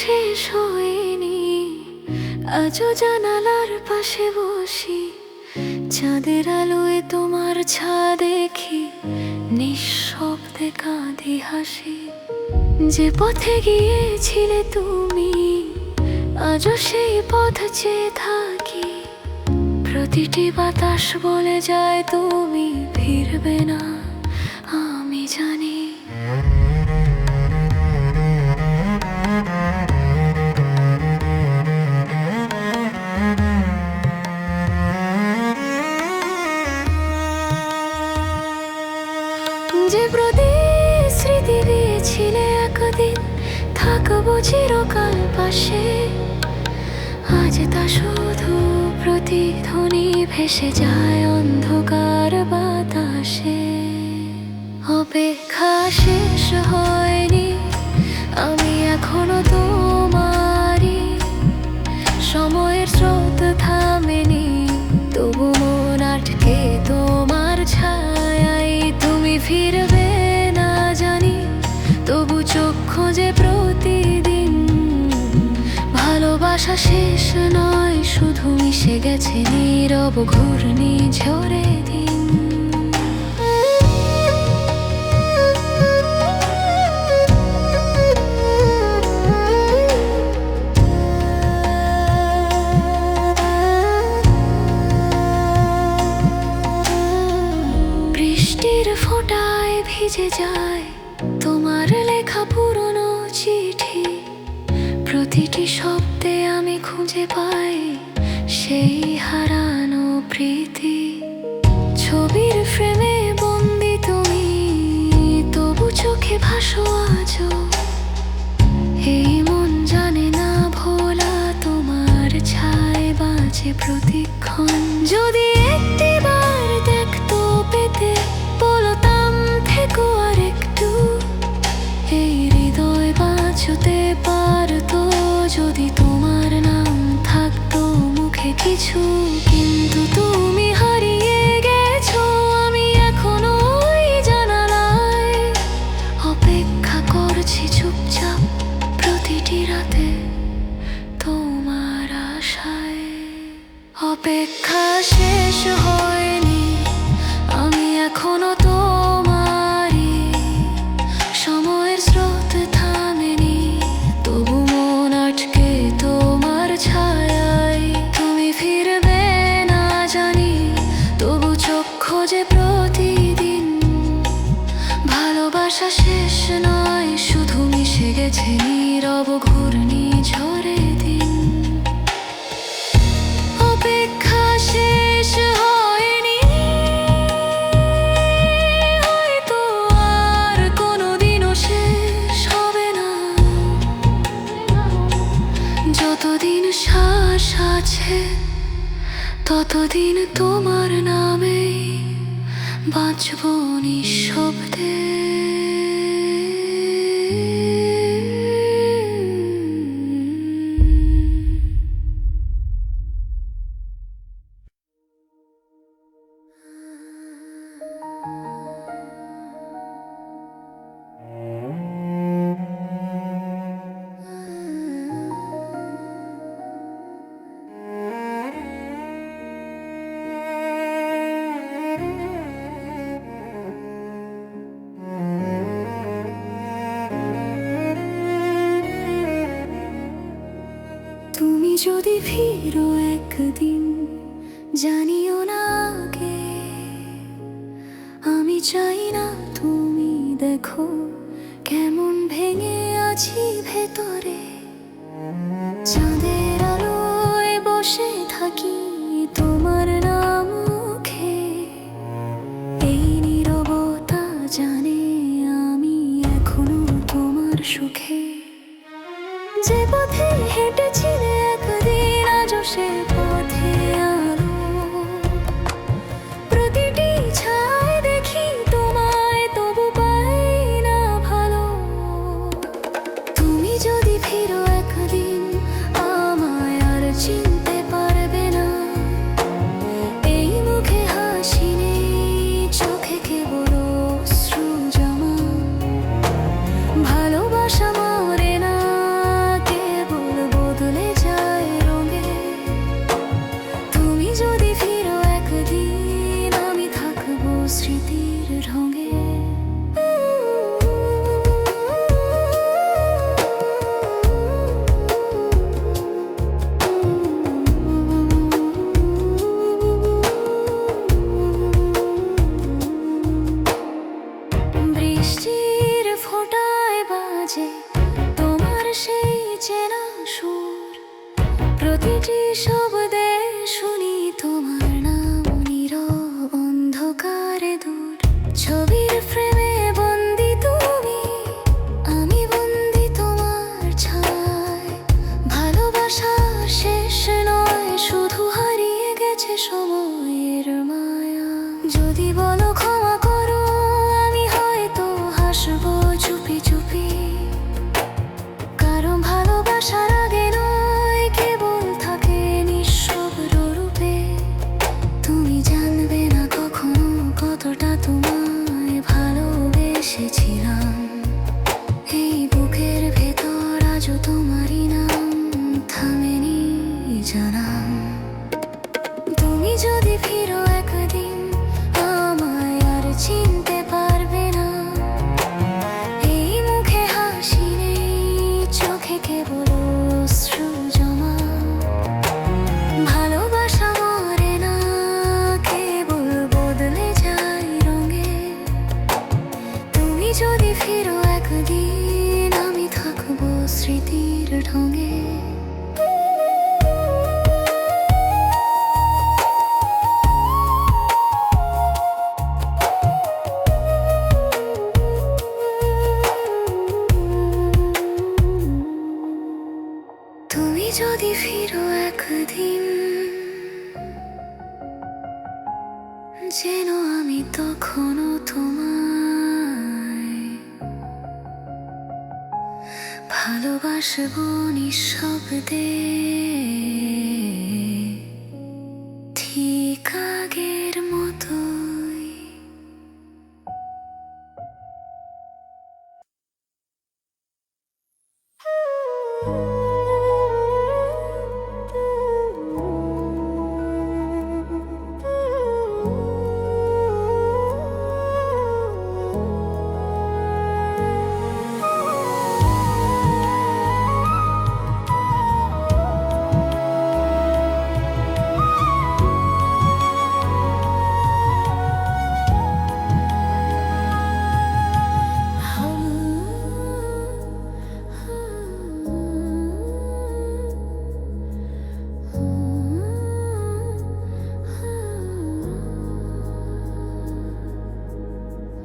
শেষ হয়নি, আজও জানালার পাশে বসি, চাঁদের আলোয় তোমার ছা দেখি, নিঃশব্দে কাঁদি হাসি। যে পথে গিয়েছিলে তুমি, আজও সেই পথ চেয়ে থাকি। প্রতিটি বাতাস বলে যায় তুমি ফিরবে না, আমি জানি। যে প্রতিশ্রুতি দিয়েছিলে একদিন থাকবো চিরকাল পাশে, আজ তা শুধু প্রতিধ্বনি ভেসে যায় অন্ধকার বাতাসে। অপেক্ষা শেষ হয়নি, আমি এখনো তোমারই। সময়ের স্রোত থামেনি, তবু মন আটকে তোমার ছায়ায়। তুমি ফিরবে না জানি, তবু চোখ খোঁজে প্রতিদিন। ভালোবাসা শেষ নয়, শুধু মিশে গেছে নীরব ঘূর্ণিঝড়ে দিন। বৃষ্টির ফোঁটায় ভিজে যায় তোমার লেখা পুরনো চিঠি। প্রতিটি শব্দে আমি খুঁজে পাই সেই হারানো প্রীতি। ছবির ফ্রেমে বন্দি তুমি, তবু চোখে ভাসো আজও। এই মন জানে না ভোলা, তোমার ছায় বাজে প্রতিক্ষণ। যদি একটিবার দেখতো পেতে, বলতাম থেকো আর একটু। এই হৃদয় বাঁচতে পারতো যদি তোমার নাম থাকতো মুখে কিছু। কিন্তু তুমি হারিয়ে গেছো, আমি এখনো ওই জানালায় অপেক্ষা করছি চুপচাপ প্রতিটি রাতে তোমার আশায়। অপেক্ষা শেষ হয়নি, আমি এখনো তোমারই। সময়ের স্রোত থামেনি, তবু মন আটকে তোমার ছায়ায়। তুমি ফিরবে না জানি, তবু চোখ খোঁজে প্রতিদিন। ভালোবাসা শেষ নয়, শুধু মিশে গেছে নীরব ঘূর্ণিঝড়ে দিন। অপেক্ষা শেষ হয়নি, হয়তো আর কোনোদিনও শেষ হবে না। যতদিন শ্বাস আছে, ততদিন তোমার নামে বাঁচবো নিঃশব্দে। তুমি যদি ফিরো একদিন, জানিও না আগে। আমি চাই না তুমি দেখো কেমন ভেঙে আছি ভেতরে। চাঁদের আলোয় বসে থাকি তোমার নাম মুখে। এই নীরবতা জানে আমি এখনো তোমার সুখে। যে পথে হেঁটেছিলে একদিন, আজও সে পথে আলো। প্রতিটি ছায় দেখি তোমায়, তবু পাই না ভালো। তুমি যদি ফিরো একদিন, আমায় আর চিনতে পারবে না। এই মুখে হাসি নেই, চোখে কেবল অশ্রু জমা। ভালোবাসা স্মৃতির ঢঙে। বৃষ্টির ফোঁটায় বাজে তোমার সেই চেনা সুর, প্রতিটি শব্দে শুনি তোমার নাম নীরব অন্ধকারে দূর। ছবির ফ্রেমে বন্দি তুমি, আমি বন্দি তোমার ছায়। ভালোবাসা শেষ নয়, শুধু হারিয়ে গেছে সময়ের মায়া। যদি বলো ক্ষমা করো, আমি হয়তো হাসবো চুপি চুপি, কারণ ভালোবাসার আগে নয়, কেবল থাকে নিঃশব্দ রূপে। তুমি জানবে না কখনো কতটা তোমায় ভালোবেসেছিলাম। এই বুকের ভেতর আজও তোমারই নাম থামেনি জানাম। তুমি যদি ফিরো একদিন, আমায় আর চিনতে পারবে না। এই মুখে হাসি নেই, চোখে কেবল অশ্রু জমা। ভালোবাসা মরে না, কেবল বদলে যায় রঙে। তুমি যদি ফিরো একদিন, আমি থাকবো স্মৃতির ঢঙে। তুমি যদি ফিরো একদিন, যেন আমি তখনও তোমায় ভালোবাসবো নিঃশব্দে, ঠিক আগের মতোই।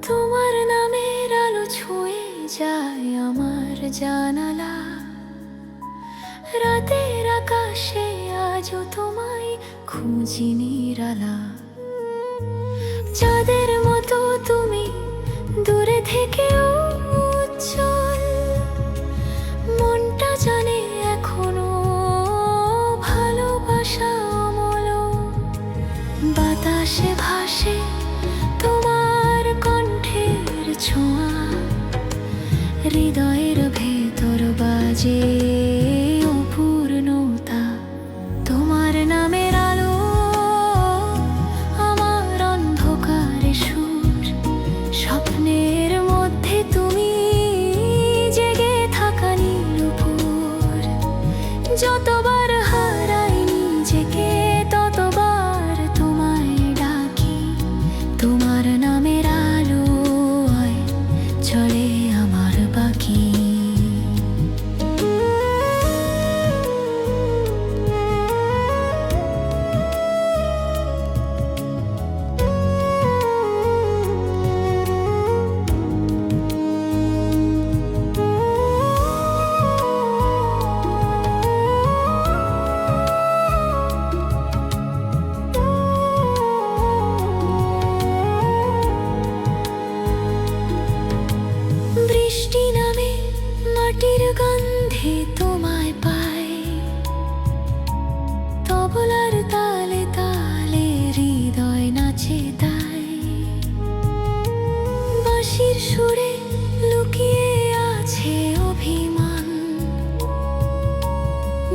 তোমার নামের আলো ছুঁয়ে যায় আমার জানালা। রাতের আকাশে আজও তোমায় খুঁজি নিরালা। চাঁদের মতো তুমি দূরে থেকেও উজ্জ্বল, মনটা জানে এখনো ভালোবাসা অমল। বাতাসে ভাসে তোমার কণ্ঠের ছোঁয়া, হৃদয়ের ভেতর বাজে অপূর্ণতা। তোমার নামের আলো আমার অন্ধকারে সুর, স্বপ্নের মধ্যে তুমি জেগে থাকা নীলপুর। যতবার হারাই নিজেকে, ততবার তোমায় ডাকি। তোমার নামের আলোয় চলে আমার বাকি। বৃষ্টি নামে মাটির গন্ধে তোমায় পাই, তবলার তালে তালে হৃদয় নাচে তাই। বাঁশির সুরে লুকিয়ে আছে অভিমান,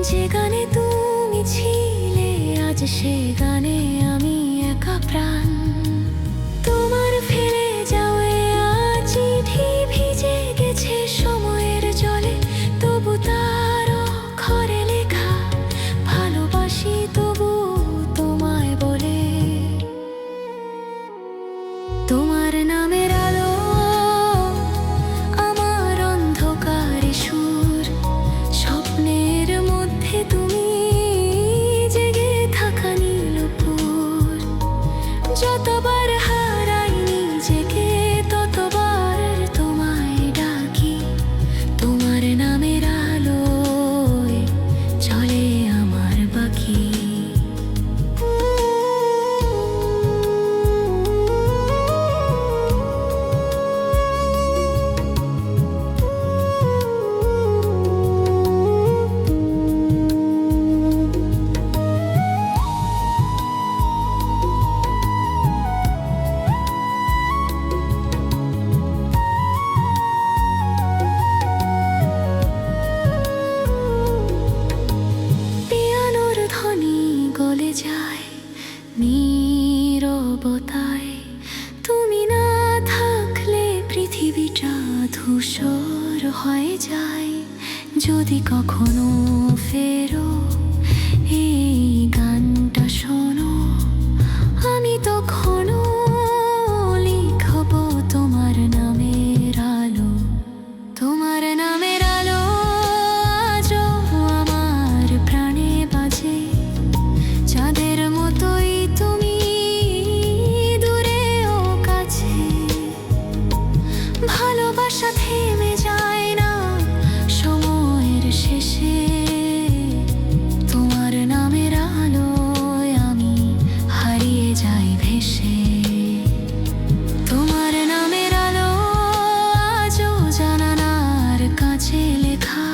যে গানে তুমি ছিলে আজ সে গানে আমি একা প্রাণ। তোমার যদি কখনো ফেরো এই গানটা শোনো, আমি তখনও লিখব তোমার নামের আলো। তোমার নামের আলো আজও আমার প্রাণে বাজে, চাঁদের মতোই তুমি দূরে ও কাছে। ভালোবাসা থেমে যায় না সময়ের শেষে, তোমার নামের আলোয় আমি হারিয়ে যাই ভেসে। তোমার নামের আলো আজও জানালার কাছে লেখা,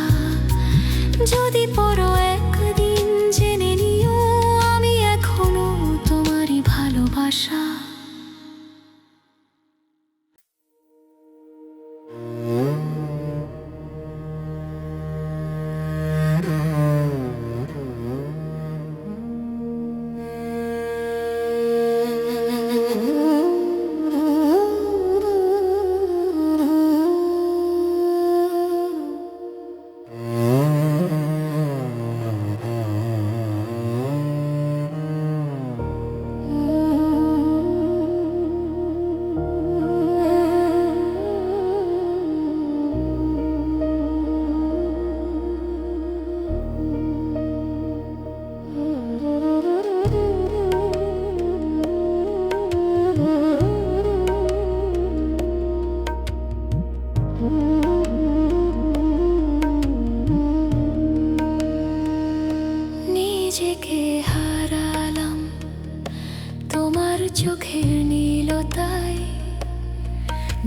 যদি পড়ো একদিন জেনে নিও আমি এখনো তোমারই ভালোবাসা। নিজেকে হারালাম তোমার চোখের নীলতায়,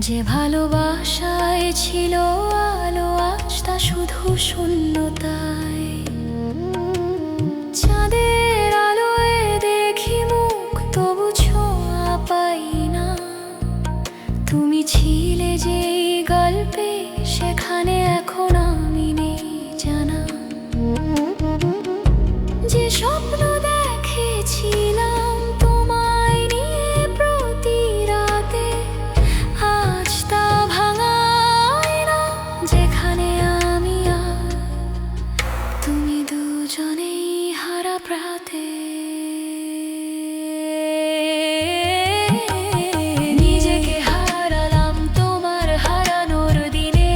যে ভালোবাসায় ছিল আলো আজ তা শুধু শূন্যতায়। চাঁদের আলোয় দেখি মুখ তবু ছোঁয়া পাই না, তুমি ছিলে যেই গল্পে সেখানে এখন আমি নেই জানা। যে স্বপ্ন দেখেছিলাম তোমায় নিয়ে প্রতি রাতে, আজ তা ভাঙায় না, যেখানে আমি আর তুমি দুজনেই হারা প্রাতে। নিজেকে হারালাম তোমার হারানোর দিনে,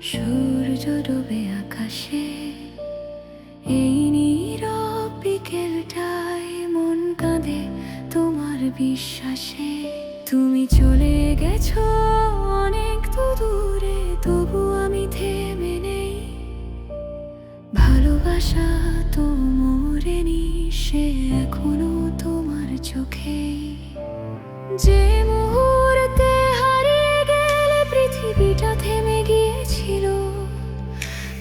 সূর্য ডোবে আকাশে, এই নীরব বিকেলটায় মন কাঁদে তোমার বিশ্বাসে। তুমি চলে গেছো অনেক তো দূরে, তবু আমি থেমে নেই। ভালোবাসা তো মরেনি, সে এখনো তোমার চোখে। যে মুহূর্তে হারিয়ে গেলে পৃথিবীটা থেমে গিয়েছিল,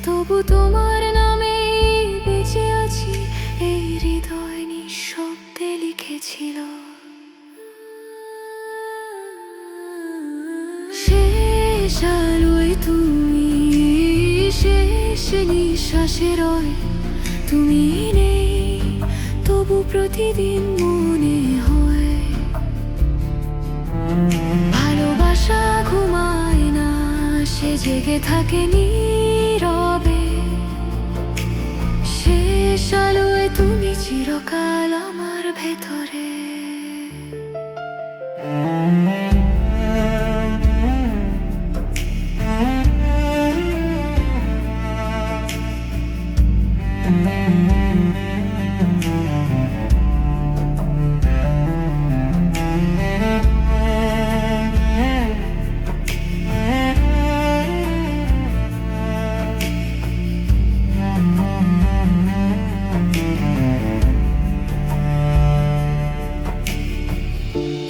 তবু তোমার নামে বেঁচে আছি, এই হৃদয় নিঃশব্দে লিখেছিল। শেষ আলোয় তুমি, শেষ নিঃশ্বাসে রয় তুমি নেই, তবু প্রতিদিন মনে হয়। ভালোবাসা ঘুমায় না, সে জেগে থাকে নীরবে। শেষ আলোয় তুমি চিরকাল আমার ভেতরে।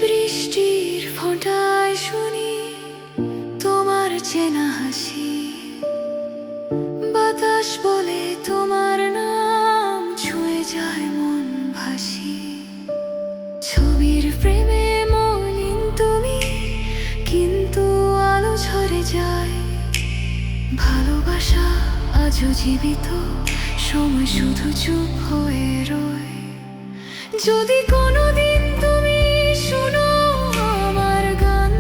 বৃষ্টির ফোঁটায় শুনি তোমার চেনা হাসি, বাতাস বলে তোমার নাম, ছুঁয়ে যায় মন ভাসি। ছবির প্রেমে মলিন তুমি, কিন্তু আলো ঝরে যায়। ভালোবাসা আজও জীবিত, সময় শুধু চুপ হয়ে রয়। যদি কোনোদিন তুমি শুনো আমার গান,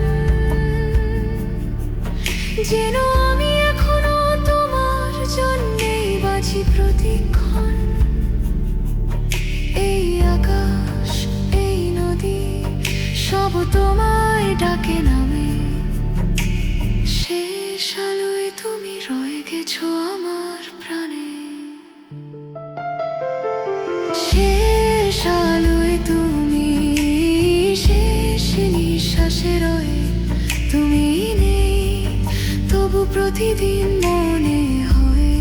যেন আমি এখনো তোমার জন্যেই বাঁচি প্রতিক্ষণ। এই আকাশ, এই নদী, সব তোমায় ডাকে নামে। শেষ আলোয় তুমি রয়ে গেছো আমার প্রাণে। শেষ আলোয় তুমি, শেষ নিঃশ্বাসে রয়ে তুমি নেই, তবু প্রতিদিন মনে হয়।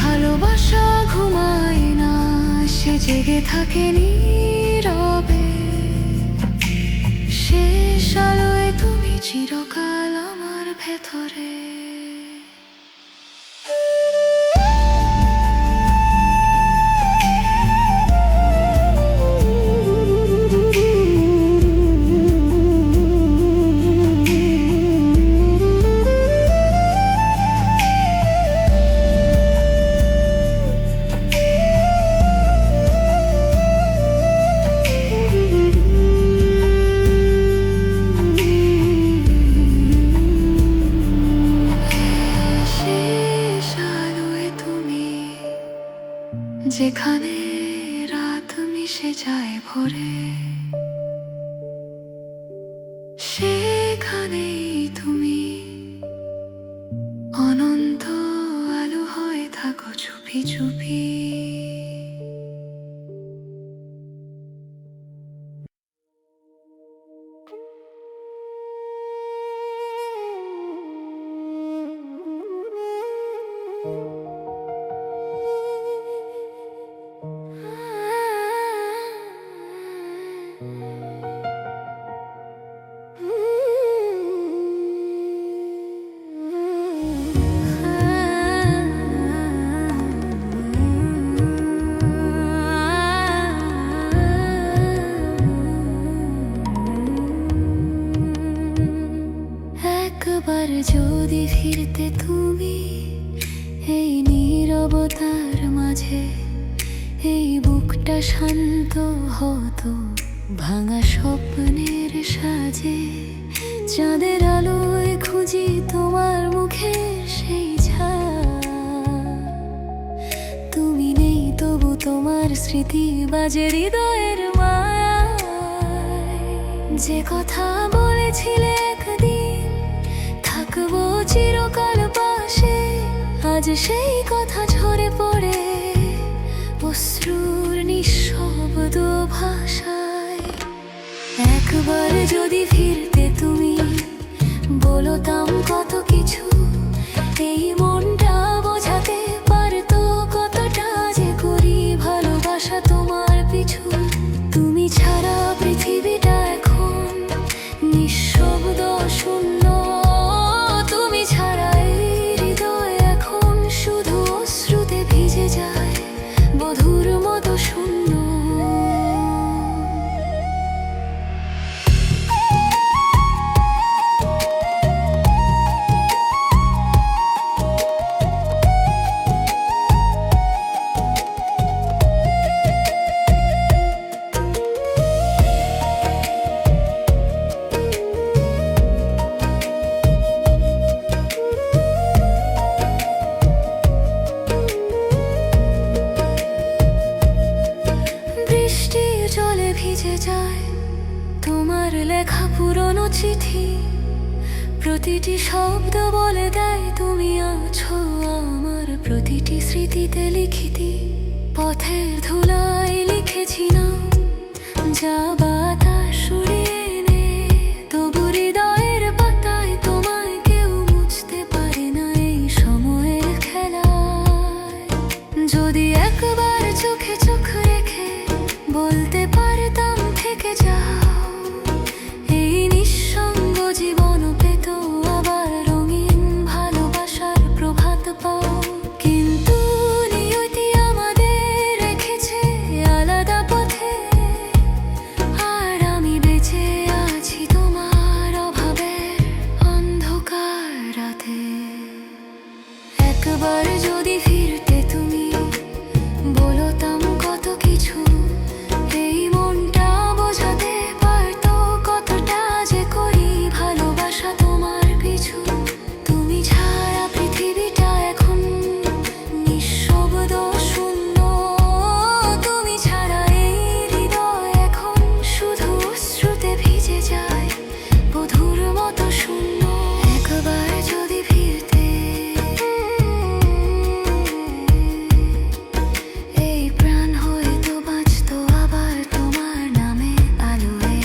ভালোবাসা ঘুমায় না, সে জেগে থাকে নীরবে। শেষ আলোয় তুমি চিরকাল আমার ভেতরে। যেখানে রাত মিশে যায় ভোরে, সেখানেই তুমি অনন্ত আলো হয়ে থাকো চুপি চুপি। একবার যদি ফিরতে তুমি এই নীরবতার মাঝে, এই বুকটা শান্ত হতো ভাঙা স্বপ্নের সাজে। চাঁদের আলোয় খুঁজি তোমার মুখের সেই ছায়া, তুমি নেই তবু তোমার স্মৃতি বাজে হৃদয়ের মায়ায়। যে কথা বলেছিলে একদিন থাকব চিরকাল পাশে। আজ সেই কথা ঝরে পড়ে অশ্রুর নিঃশব্দ ভাষায়। একবার যদি ফিরতে তুমি, বলতাম কত কিছু। এই মনটা বোঝাতে পারতো কতটা যে করি ভালোবাসা তোমার পিছু। তুমি ছাড়া পৃথিবীটা এখন নিঃশব্দ শূন্য। তুমি ছাড়া এই হৃদয় এখন শুধু অশ্রুতে ভিজে যায়, বধুর মতো শূন্য। ভিজে যায় তোমার লেখা পুরনো চিঠি। প্রতিটি শব্দ বলে দেয় তুমি আছো আমার প্রতিটি স্মৃতিতে লিখিতি। পথের ধুলায় লিখেছি না যা বাতাস উড়িয়ে এনে, তবু হৃদয়ের পাতায় তোমায় কেউ মুছতে পারে না এই সময়ের খেলায়। যদি একবার চোখে চোখ রেখে বলতে পারতাম থেকে যাও, এই নিঃসঙ্গ জীবন পেত আবার রঙিন ভালোবাসার প্রভাত পাও। কিন্তু নিয়তি আমাদের রেখেছে আলাদা পথে, আর আমি বেঁচে আছি তোমার অভাবের অন্ধকার রাতে। একবার যদি ফিরতে তুমি, বলতাম কত কিছু। এই মনটা বোঝাতে পারতো কতটা যে করি ভালোবাসা তোমার পিছু। তুমি ছাড়া পৃথিবীটা এখন নিঃশব্দ শূন্য। তুমি ছাড়া এই হৃদয় এখন শুধু অশ্রুতে ভিজে যায়, বধুর মতো শূন্য। একবার যদি ফিরতে, এই প্রাণ হয়তো বাঁচতো আবার তোমার নামে আলোয়।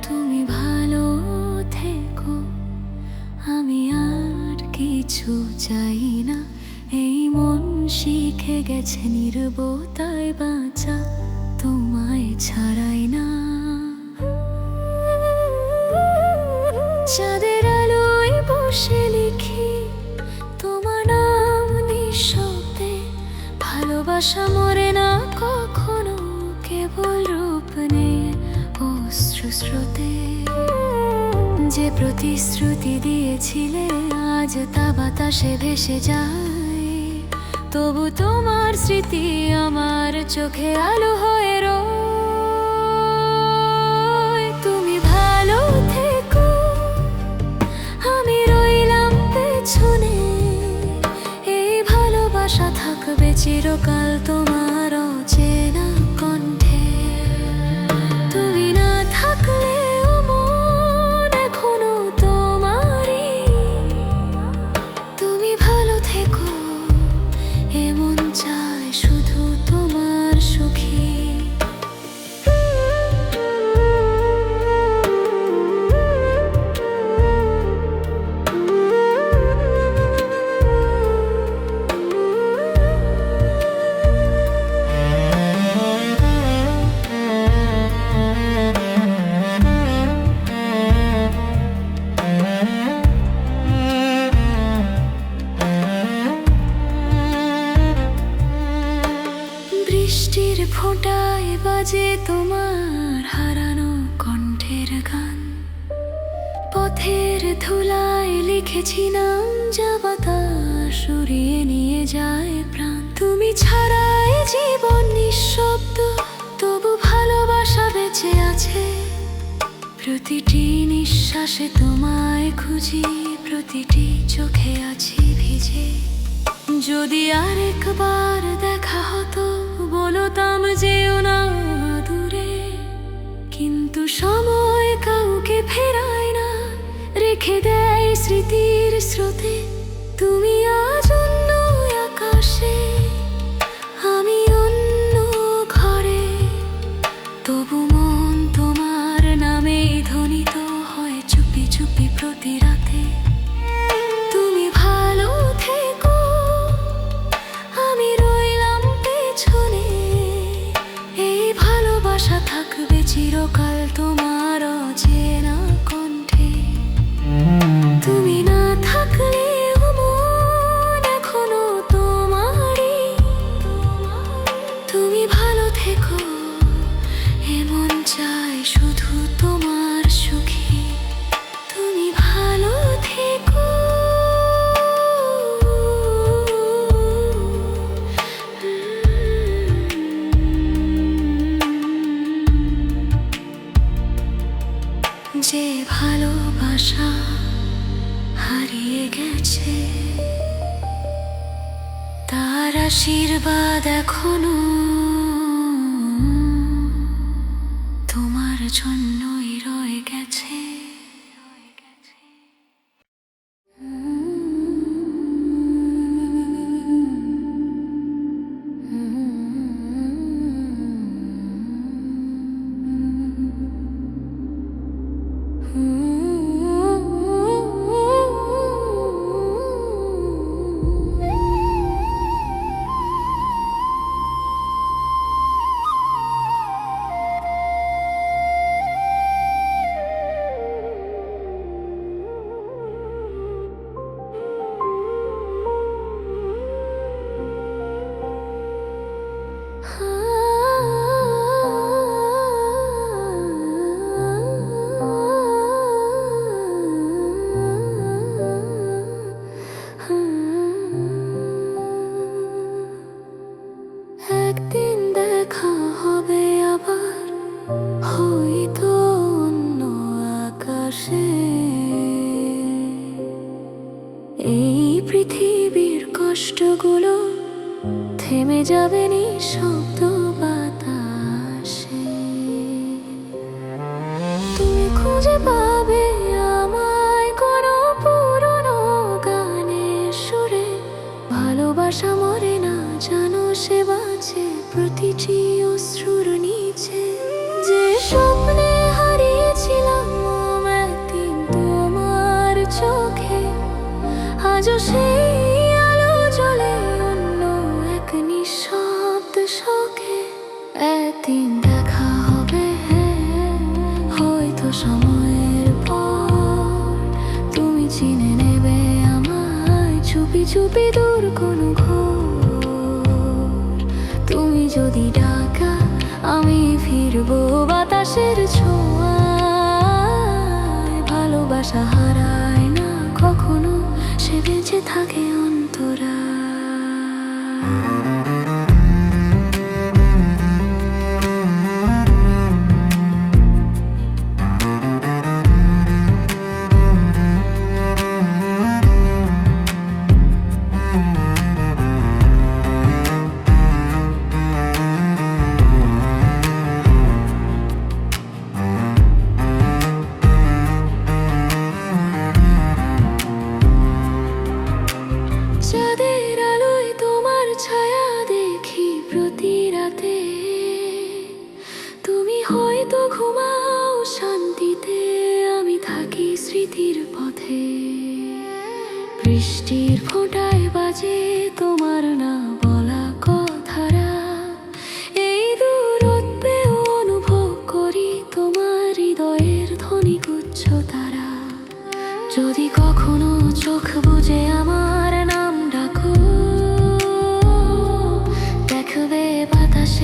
তুমি ভালো থেকো, আমি আর কিছু চাই না। এই মন শিখে গেছে নীরবতায় বাঁচা, তোমায় ছাড়াই না। চাঁদের আলোয় বসে লিখি তোমার নাম নিঃশব্দে। ভালোবাসা মরে না কখনো, কেবল রূপ নেয় অশ্রু স্রোতে। যে প্রতিশ্রুতি দিয়েছিলে আজ তা বাতাসে ভেসে যায়, তবু তোমার স্মৃতি আমার চোখে আলো হয়ে রয়। তুমি ভালো থেকো, আমি রইলাম পেছনে। এই ভালোবাসা থাকবে চিরকাল তোমার অচেনা কণ্ঠে। তুমি না থাকলেও মন এখনো তোমারই। তুমি ভালো থেকো, এমন চায় শুধু তোমার সুখী। বৃষ্টির ফোঁটায় বাজে তোমার হারানো কণ্ঠের গান। পথের ধুলায় লিখেছি নাম, যা বাতাস উড়িয়ে নিয়ে যায় প্রাণ। তুমি ছাড়াই জীবন নিঃশব্দ, তবু ভালোবাসা বেঁচে আছে। প্রতিটি নিঃশ্বাসে তোমায় খুঁজি, প্রতিটি চোখে আছি ভিজে। যদি আরেকবার দেখা হতো বলতাম যেও না দূরে, কিন্তু সময় কাউকে ফেরায় না, রেখে দেয় স্মৃতির স্রোতে। তুমি আজ অন্য আকাশে, আমি অন্য ঘরে, তবু মন তোমার নামে ধ্বনিত হয় চুপি চুপি প্রতি রাতে। তুমি ভালো থেকো, আমি রইলাম পেছনে, এই ভালোবাসা থাকবে চিরকাল তোমার অচেনা কণ্ঠে। তুমি না থাকলে মন এখনো তোমারই। তুমি ভালো থেকো, এমন চাই শুধু তোমার সুখী। তুমি ভালো থেকো। যে ভালোবাসা হারিয়ে গেছে, তার আশীর্বাদ এখনো তোমার জন্যই রয়ে গেছে। একদিন দেখা হবে আবার, হয়তো অন্য আকাশে। এই পৃথিবীর কষ্টগুলো থেমে যাবে নিঃশব্দ বাতাসে। তুমি খুঁজে পাবে আমায় কোনো পুরনো গানের সুরে। ভালোবাসা মরে না, জানো সে বাঁচে প্রতিটি অশ্রুর নিচে। যে স্বপ্নে হারিয়েছিলাম একদিন তোমার চোখে, আজও সেই আলো জ্বলে অন্য এক নিঃশব্দ শোকে। একদিন দেখা হবে হয়তো সময়ের পর, তুমি চিনে নেবে আমায় চুপি চুপি দূর কোনো ঘোর। তুমি যদি ডাকা আমি ফিরবো বাতাসের ছোঁয়ায়। ভালোবাসা হারায় না কখনো, সে বেঁচে থাকে অন্তরা। চাঁদের আলোয় তোমার ছায়া দেখি প্রতি রাতে। তুমি হয়তো ঘুমাও শান্তিতে, আমি থাকি স্মৃতির পথে। বৃষ্টির ফোঁটায় বাজে তোমার না বলা কথারা। এই দূরত্বে অনুভব করি তোমার হৃদয়ের ধ্বনি গুচ্ছ তারা। যদি কখনো চোখ বুজে আমার নাম ডাকো, দেখবে বাতাসে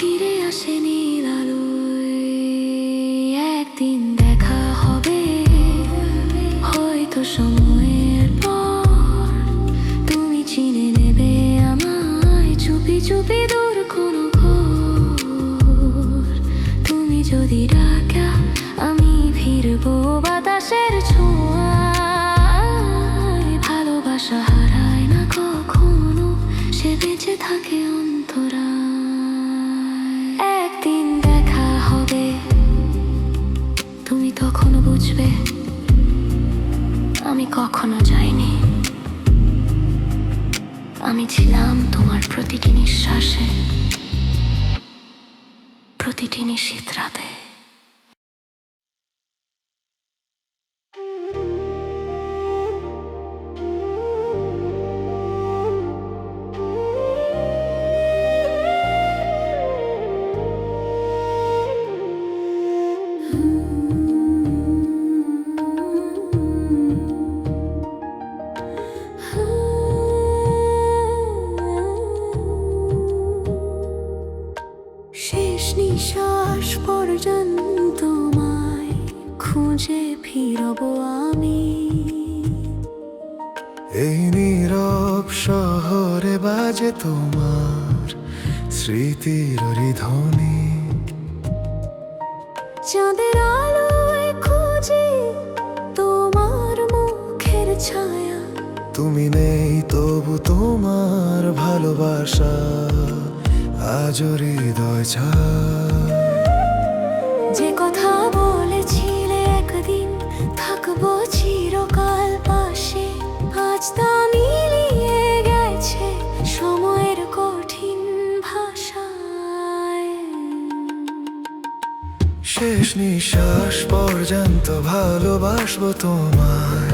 ফিরে আসে নীল আলোয়। একদিন দেখা হবে হয়তো সময়ের পর, তুমি চিনে নেবে আমায় চুপি চুপি দূর কোনো ঘর। তুমি যদি ডাকা আমি ফিরবো বাতাসের ছোঁয়ায়। ভালোবাসা হারায় না কখনো, সে বেঁচে থাকে অন্তরায়। একদিন দেখা হবে, তুমি তখনো বুঝবে আমি কখনো যাইনি। আমি ছিলাম তোমার প্রতিটি নিঃশ্বাসে, প্রতিটি নিশীথ রাতে। শেষ নিঃশ্বাস পর্যন্ত তোমায় খুঁজে ফিরবো আমি। এই নীরব শহরে বাজে তোমার স্মৃতির ধ্বনি। চাঁদের আলোয় খুঁজি তোমার মুখের ছায়া। তুমি নেই তবু তোমার ভালোবাসা আজও হৃদয় ছায়। যে কথা বলেছিলে একদিন থাকবো চিরকাল পাশে, আজ তা মিলিয়ে গেছে সময়ের কঠিন ভাষায়। শেষ নিঃশ্বাস পর্যন্ত ভালোবাসবো তোমায়।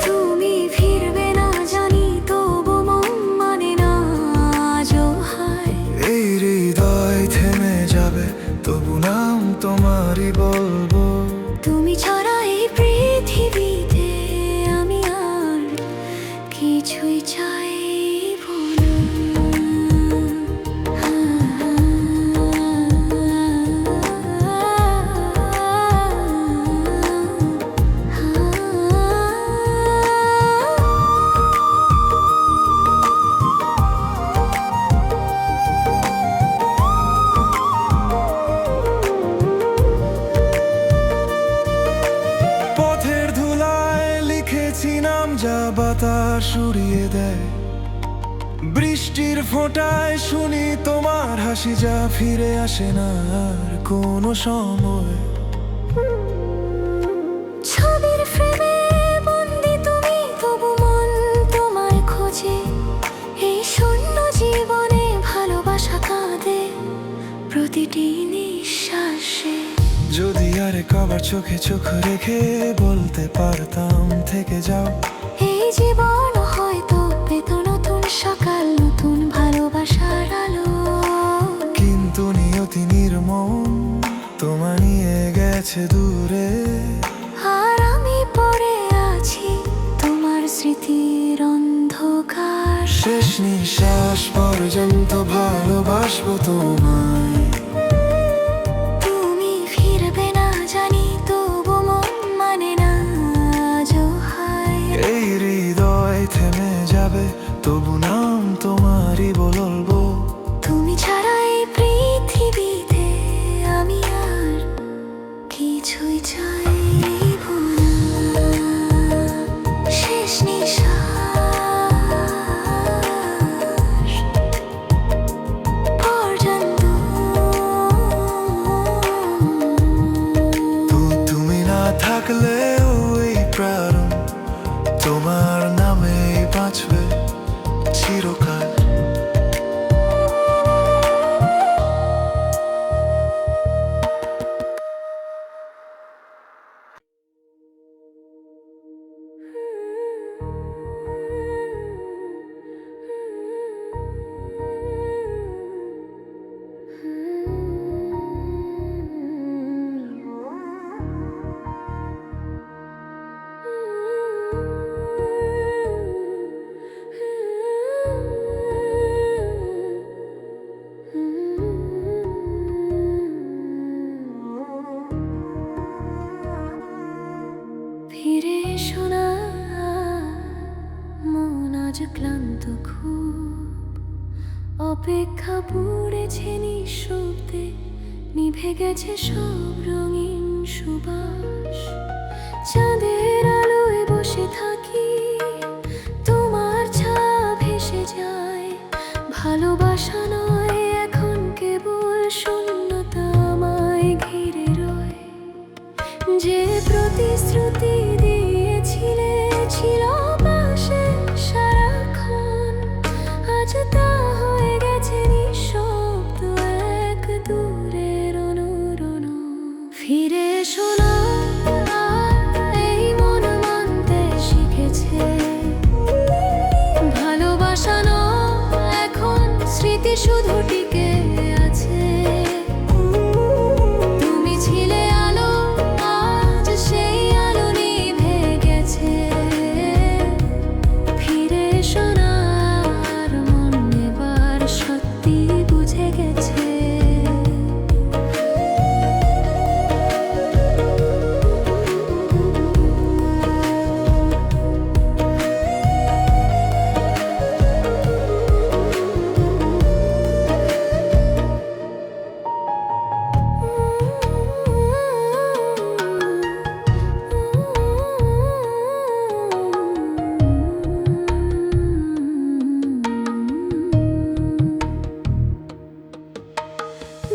তুমি ফিরবে না জানি তবু মন মানে না আজও হায়। এই হৃদয় থেমে যাবে তবু নাম তোমারই বলবো। তুমি ছাড়া এই পৃথিবীতে আমি আর কিছুই চাইবো না। পথের ধুলায় লিখেছি নাম যা বাতাস উড়িয়ে দেয়। বৃষ্টির ফোঁটায় শুনি তোমার হাসি যা ফিরে আসে না আর কোনো সময়। ছবির ফ্রেমে বন্দি তুমি তবু মন তোমার খোঁজে। এই শূন্য জীবনে ভালোবাসা কাঁদে প্রতিটি নিঃশ্বাসে। যদি আরেক আবার চোখে চোখ রেখে বলতে পারতাম থেকে যাও। এই জীবন হয়তো পেত নতুন সকাল, নতুন ভালোবাসার আলো। কিন্তু নিয়তি নির্মম তোমায় নিয়ে গেছে দূরে। আর আমি পড়ে আছি তোমার স্মৃতির অন্ধকার। শেষ নিঃশ্বাস পর্যন্ত ভালোবাসবো তোমায়। তুমি ফিরবে না জানি তবু মন মানে না আজও হায়। এই হৃদয় থেমে যাবে তবু নাম তোমারই বলবো। তুমি ছাড়া এই পৃথিবীতে আমি আর কিছুই চাইবো না। শেষ নিঃশ্বাস পর্যন্ত অপেক্ষা পুড়েছে নিঃশব্দে, নিভে গেছে সব রঙিন সুবাস। চাঁদের আলোয় বসে থাকি, তোমার ছাপ ভেসে যায়। ভালোবাসা নয় এখন কেবল শূন্যতা আমায় ঘিরে রয়। যে প্রতিশ্রুতি দিয়েছিলে ছিল পাশে সারাক্ষণ, আজ তা হয়ে গেছে নিঃশব্দ এক দূরের অনুরণ। ফিরে এসো না, এই মন মানতে শিখেছে। ভালোবাসা নয় এখন স্মৃতি শুধু টিকে আছে। তুমি ছিলে আলো, আজ সেই আলো নিভে গেছে। ফিরে এসো না, আর মন এবার সত্যি বুঝে গেছে।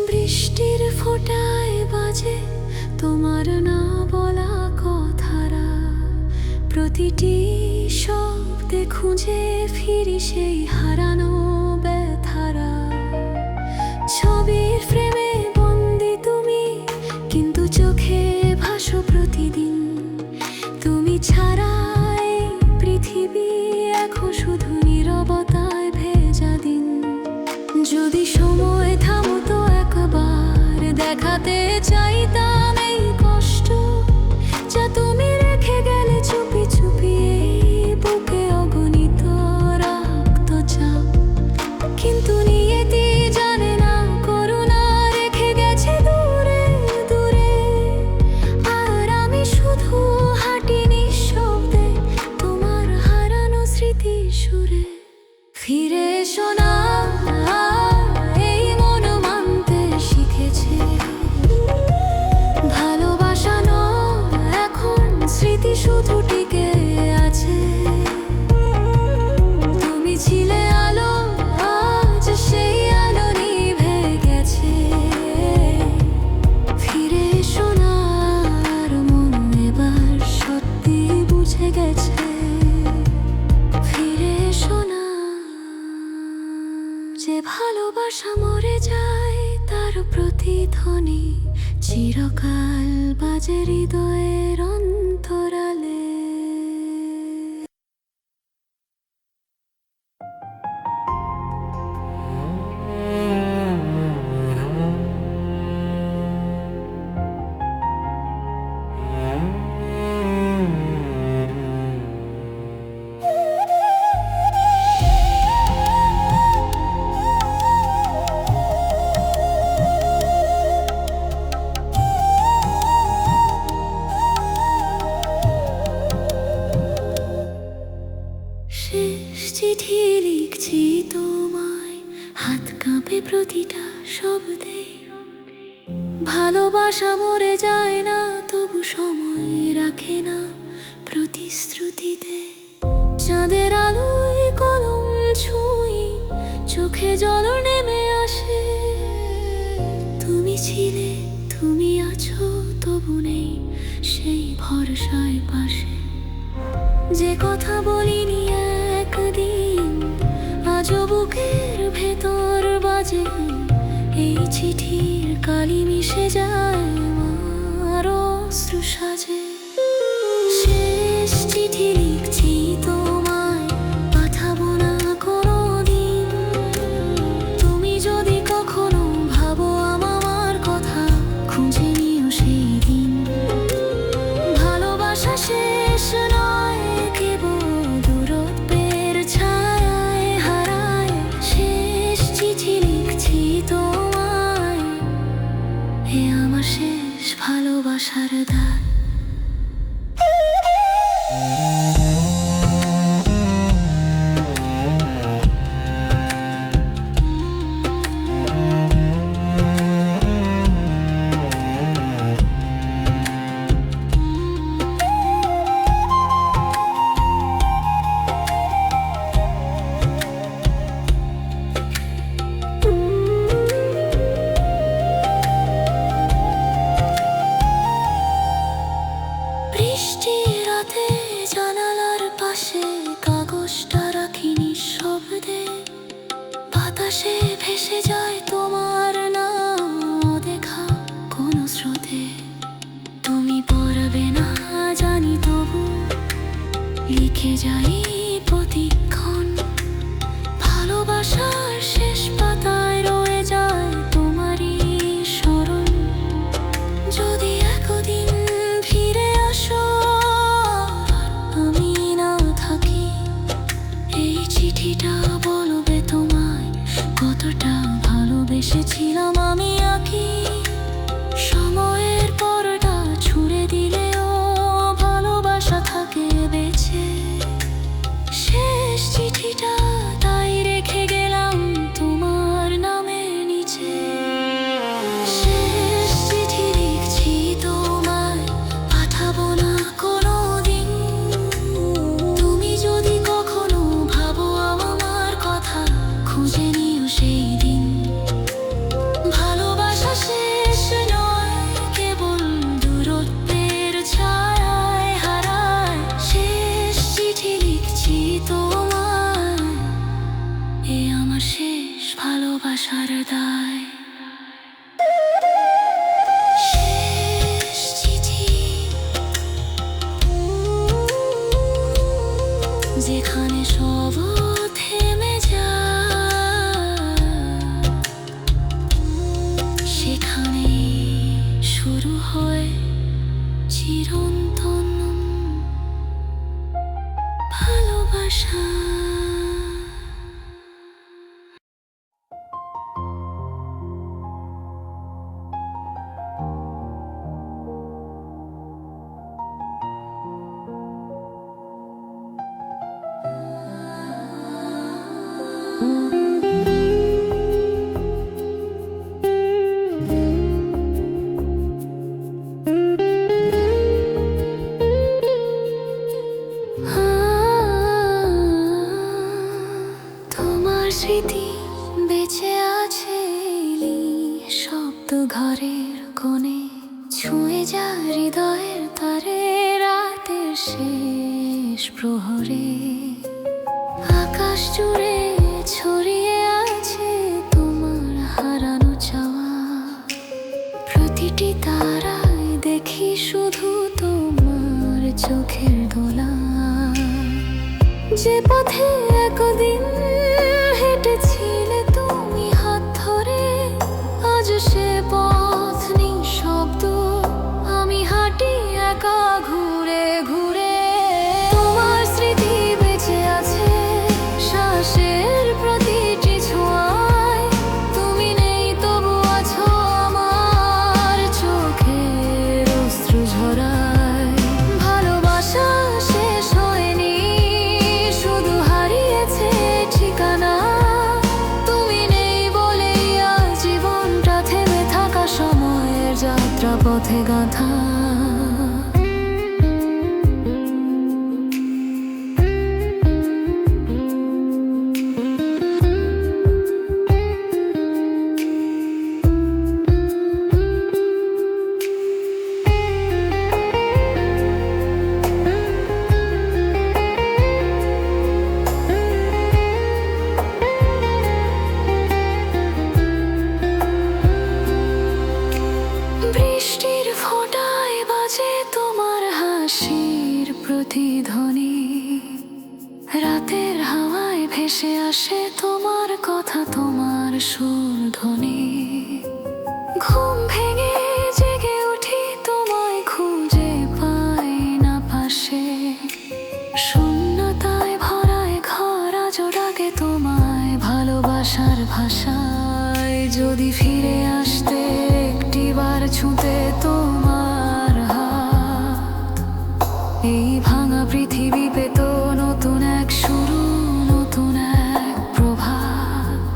বৃষ্টির ফোঁটায় বাজে তোমার না বলা কথারা। প্রতিটি শব্দে খুঁজে ফিরি সেই হারানো ব্যথারা। ছবির ফ্রেমে বন্দি তুমি, কিন্তু চোখে ভাসো প্রতিদিন। তুমি ছাড়া এই পৃথিবী এখন শুধু নীরবতায় ভেজা দিন। যদি সময় থামতো একবার, দেখাতে চাইতাম এই কষ্ট যা তুমি রেখে গেলে চুপি চুপি। এই বুকে অগণিত রক্তচাপ, কিন্তু নিয়তি জানে না করুণা রেখে গেছে দূরে দূরে। আর আমি শুধু হাঁটি নিঃশব্দে তোমার হারানো স্মৃতি সুরে। ফিরে এসো না, এই মন মানতে শিখেছে। ভালোবাসা নয় এখন স্মৃতি শুধু টিকে আছে। তুমি ছিলে আলো, আজ সেই আলো নিভে গেছে। ফিরে এসো না, আর মন এবার সত্যি বুঝে গেছে। ফিরে এসো না। যে ভালোবাসা মরে যায় তার প্রতিধ্বনি চিরকাল বাজে হৃদয়ের অন্তরালে। শেষ চিঠি লিখছি তোমায়, হাত কাঁপে প্রতিটা শব্দে। ভালোবাসা মরে যায় না, তবু সময় রাখে না প্রতিশ্রুতিতে। চাঁদের আলোয় কলম ছুঁই, চোখে জল নেমে আসে। তুমি ছিলে, তুমি আছো, তবু নেই সেই ভরসায় পাশে। যে কথা বলিনি একদিন, আজও বুকের ভেতর বাজে। এই চিঠির কালি মিশে যায় আমার অশ্রু সাজে। শেষ চিঠি লিখছি তোমায়, পাঠাবো না কোনোদিন। তুমি যদি কখনো ভাবো আমার কথা, খুঁজে নিও সেই দিন। ভালোবাসা শেষ নয়, কেবল দূরত্বের ছায়ায় হারায়। শেষ চিঠি লিখছি তোমায়, এ আমার শেষ ভালোবাসার দায়। ভেসে যায় তোমার নাম দেখা কোনো স্রোতে। তুমি পড়বে না জানি, তবু লিখে যাই প্রতিক্ষণ। ভালোবাসার শেষ পাতায় রয়ে যায় তোমারই স্মরণ। যদি একদিন ফিরে আসো আমি না থাকি, এই চিঠিটা বলবে তোমায় কতটা ভালোবেসেছিলাম আমি আঁকি। সময়ের পরটা ছুঁড়ে দিলেও ভালোবাসা থাকে বেঁচে। শেষ চিঠিটা তাই রেখে গেলাম তোমার নামের নিচে। শেষ চিঠি লিখছি তোমায়, পাঠাবো না কোনোদিন। তুমি যদি কখনো ভাবো আমার কথা, খুঁজে নিও সেই দিন। ভালোবাসা শেষ নয়, কেবল দূরত্বের ছায়ায় হারায়। শেষ চিঠি লিখছি তোমায়, এ আমার শেষ ভালোবাসার দায়। শেষ চিঠি, যেখানে সব থেমে যায়, সেখানে শুরু হয় চিরন্তন ভালোবাসা। তোমার স্মৃতি বেঁচে আছে শব্দ ঘরের কোণে, ছুঁয়ে যায় হৃদয়ের তারে রাতের শেষ প্রহরে। আকাশ জুড়ে ছড়িয়ে আছে তোমার হারানো চাওয়া, প্রতিটি তারায় দেখি শুধু তোমার চোখের দোলা। যে পথে একদিন হেঁটেছিলে তুমি হাত ধরে, আজ সে পথ নিঃশব্দ, আমি হাঁটি একা ঘুরে ঘুরে। তোমার স্মৃতি বেঁচে আছে শ্বাসের প্রতিটি ছোঁয়ায়, তুমি নেই তবু আছো আমার চোখের অশ্রু ঝরায়। ভালোবাসা শেষ হয়নি, শুধু হারিয়েছে ঠিকানা। তুমি নেই বলেই আজ জীবনটা থেমে থাকা সময়ের যাত্রা পথে গাঁথা। বৃষ্টির ফোঁটায় বাজে তোমার হাসির প্রতিধ্বনি, রাতের হাওয়ায় ভেসে আসে তোমার কথা, তোমার সুর ধ্বনি। ঘুম ভেঙে জেগে উঠি তোমায় খুঁজে পাই না পাশে, শূন্যতায় ভরায় ঘর আজ ডাকে তোমায় ভালোবাসার ভাষায়। যদি ফিরে আসতে একটিবার ছুঁতে তোমার হাত, এই ভাঙা পৃথিবী পেত নতুন এক শুরু, নতুন এক প্রভাত।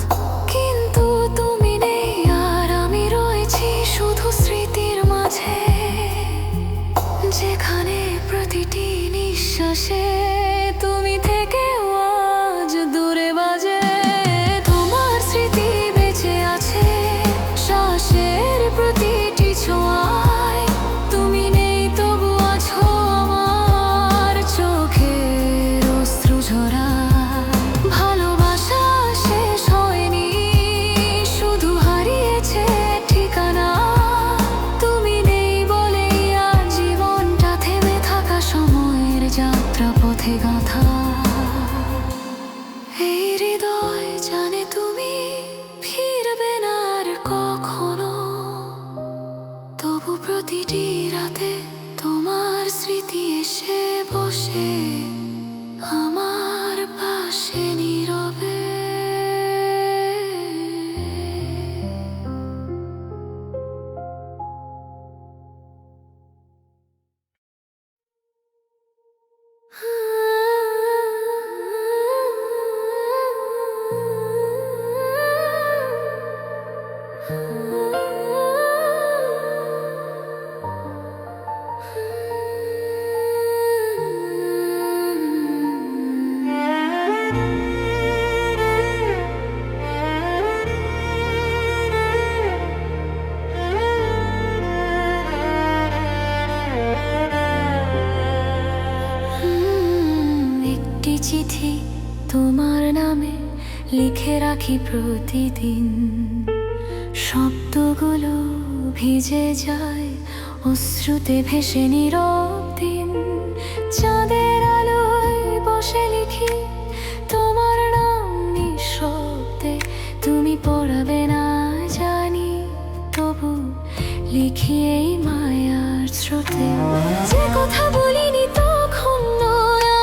কিন্তু তুমি নেই আর আমি রয়েছি শুধু স্মৃতির মাঝে, যেখানে প্রতিটি নিঃশ্বাসে তুমি থেকেও আজ দূরে বাজে। তোমার স্মৃতি বেঁচে আছে প্রতিটি রাতে তোমার স্মৃতি এসে বসে আমার পাশে নীরবে। একটি চিঠি তোমার নামে লিখে রাখি প্রতিদিন, শব্দগুলো ভিজে যায় অশ্রুতে ভেসে নীরব দিন। চাঁদের আলোয় বসে লিখি তোমার নাম নিঃশব্দে, তুমি পড়াবে না জানি, তবু লিখি এই মায়ার স্রোতে। যে কথা বলিনি তখন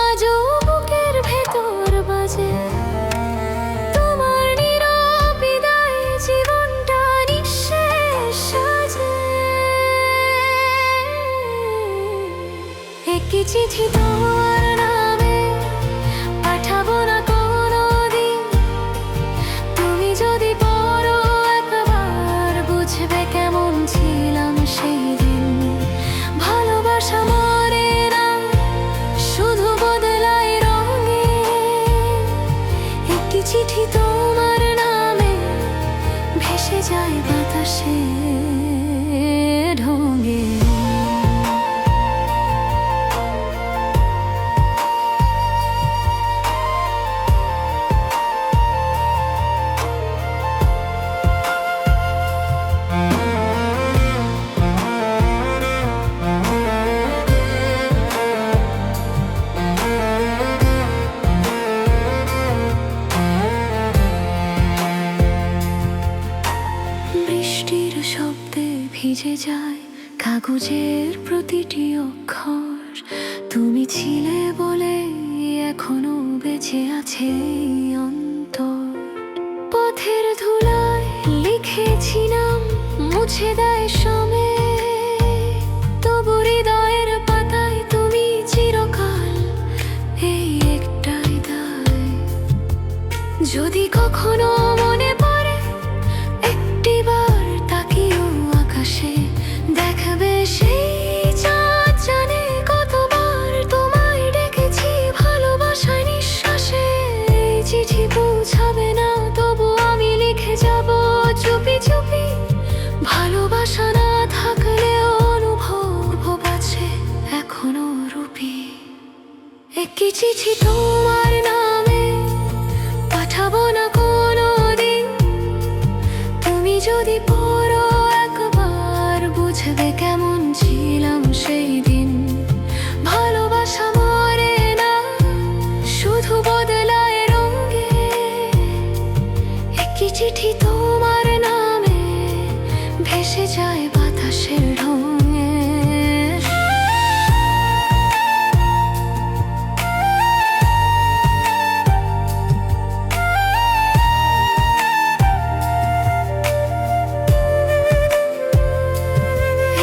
আজও বুকের ভেতর বাজে, তোমার নীরব বিদায় জীবনটা নিঃশেষ সাজে। একটি চিঠি তোমার নামে পাঠাবো না কোনোদিন, তুমি যদি পড়ো একবার বুঝবে কেমন ছিলাম সেই দিন। ভালোবাসা মরে না, শুধু বদলায় রঙে। একটি চিঠি তোমার নামে ভেসে যায় বাতাসে ঢঙে। বৃষ্টির শব্দে ভিজে যায় কাগজের প্রতিটি অক্ষর, তুমি ছিলে বলে এখনো বেঁচে আছে এই অন্তর। পথের ধুলায় লিখেছি নাম, মুছে দেয় সময়, তবু হৃদয়ের পাতায় তুমি চিরকাল, এই একটাই দায়। যদি কখনো মনে পড়ে একটিবার তাকিও আকাশে, দেখবে সেই চাঁদ জানে কতবার তোমায় ডেকেছি ভালোবাসায় নিঃশ্বাসে। এই চিঠি পৌঁছাবে না, তবু আমি লিখে যাব চুপি চুপি। ভালোবাসা না থাকলেও অনুভব আছে এখনো রূপী। একটি চিঠি তোমার নামে পাঠাবো না কোনোদিন, তুমি যদি পড়ো একবার বুঝবে কেমন ছিলাম সেই দিন। ভালোবাসা মরে না, শুধু বদলায় রঙে। একটি চিঠি তোমার নামে ভেসে যায় বাতাসের ঢঙে।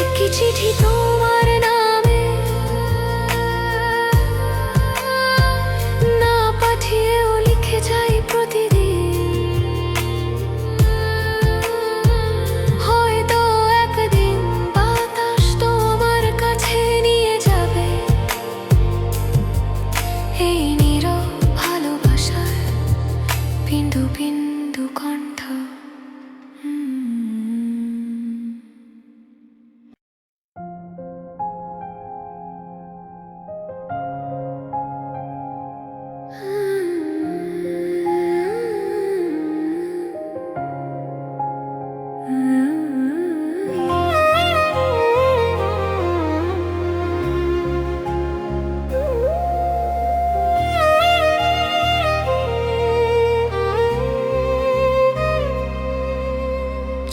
একটি চিঠি তোমার নামে না পাঠিয়েও লিখে যাই প্রতিদিন। হয়তো একদিন বাতাস তোমার কাছে নিয়ে যাবে এই নীরব ভালোবাসার বিন্দু বিন্দু কণ্ঠ।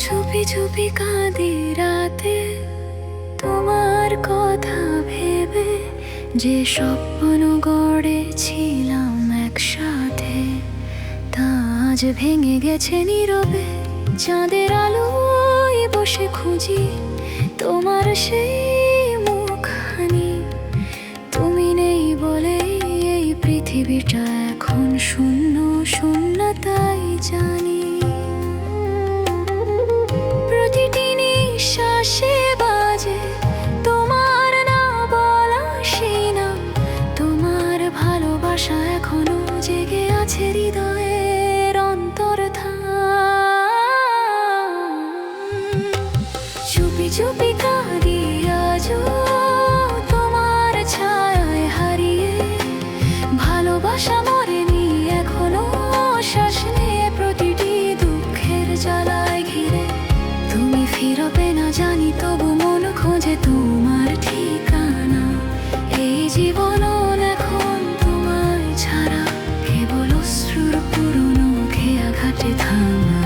চুপি চুপি কাঁদি রাতে তোমার কথা ভেবে যে স্বপ্ন গড়েছিলাম একসাথে, তা আজ ভেঙে গেছে নীরবে। চাঁদের আলোয় বসে খুঁজি তোমার সেই মুখখানি। তুমি নেই বলে এই পৃথিবীটা এখন শূন্য শূন্য, তাই জানি প্রতিটি নিঃশ্বাসে বাজে তোমার না বলা সেই নাম। তোমার ভালোবাসা এখনো জেগে আছে হৃদয়ের অন্তর্ধান। চুপি চুপি কাঁদি আজও তোমার ছায়ায় হারিয়ে। ভালোবাসা মরেনি এখনো, শ্বাস নিয়ে প্রতিটি দুঃখের জ্বালায় ঘিরে। তুমি ফিরবে না জানি, তবু মন খোঁজে তোমার ঠিকানা। এই জীবন এখন তোমায় ছাড়া কেবল অশ্রুর পুরনো খেয়া ঘাটে থামা।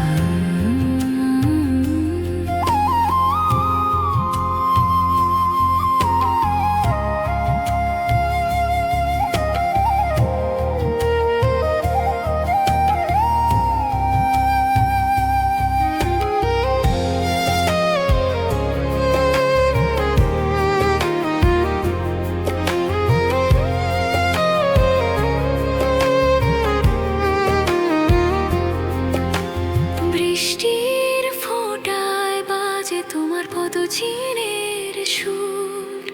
বৃষ্টির ফোঁটায় বাজে তোমার পদচিহ্নের সুর।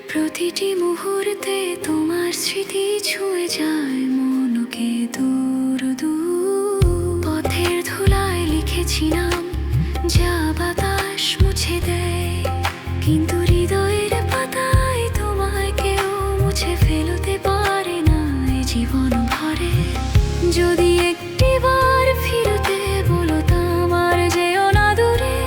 প্রতিটি মুহূর্তে তোমার স্মৃতি ছুঁয়ে যায় মনকে দূর দূর। পথের ধুলায় লিখেছিলাম যা বাতাস মুছে দেয়, কিন্তু হৃদয়ের পাতায় তোমায় কেউ মুছে ফেলতে পারে না এ জীবন ভরে। যদি একটিবার ফিরতে বলতাম আর যেও না দূরে,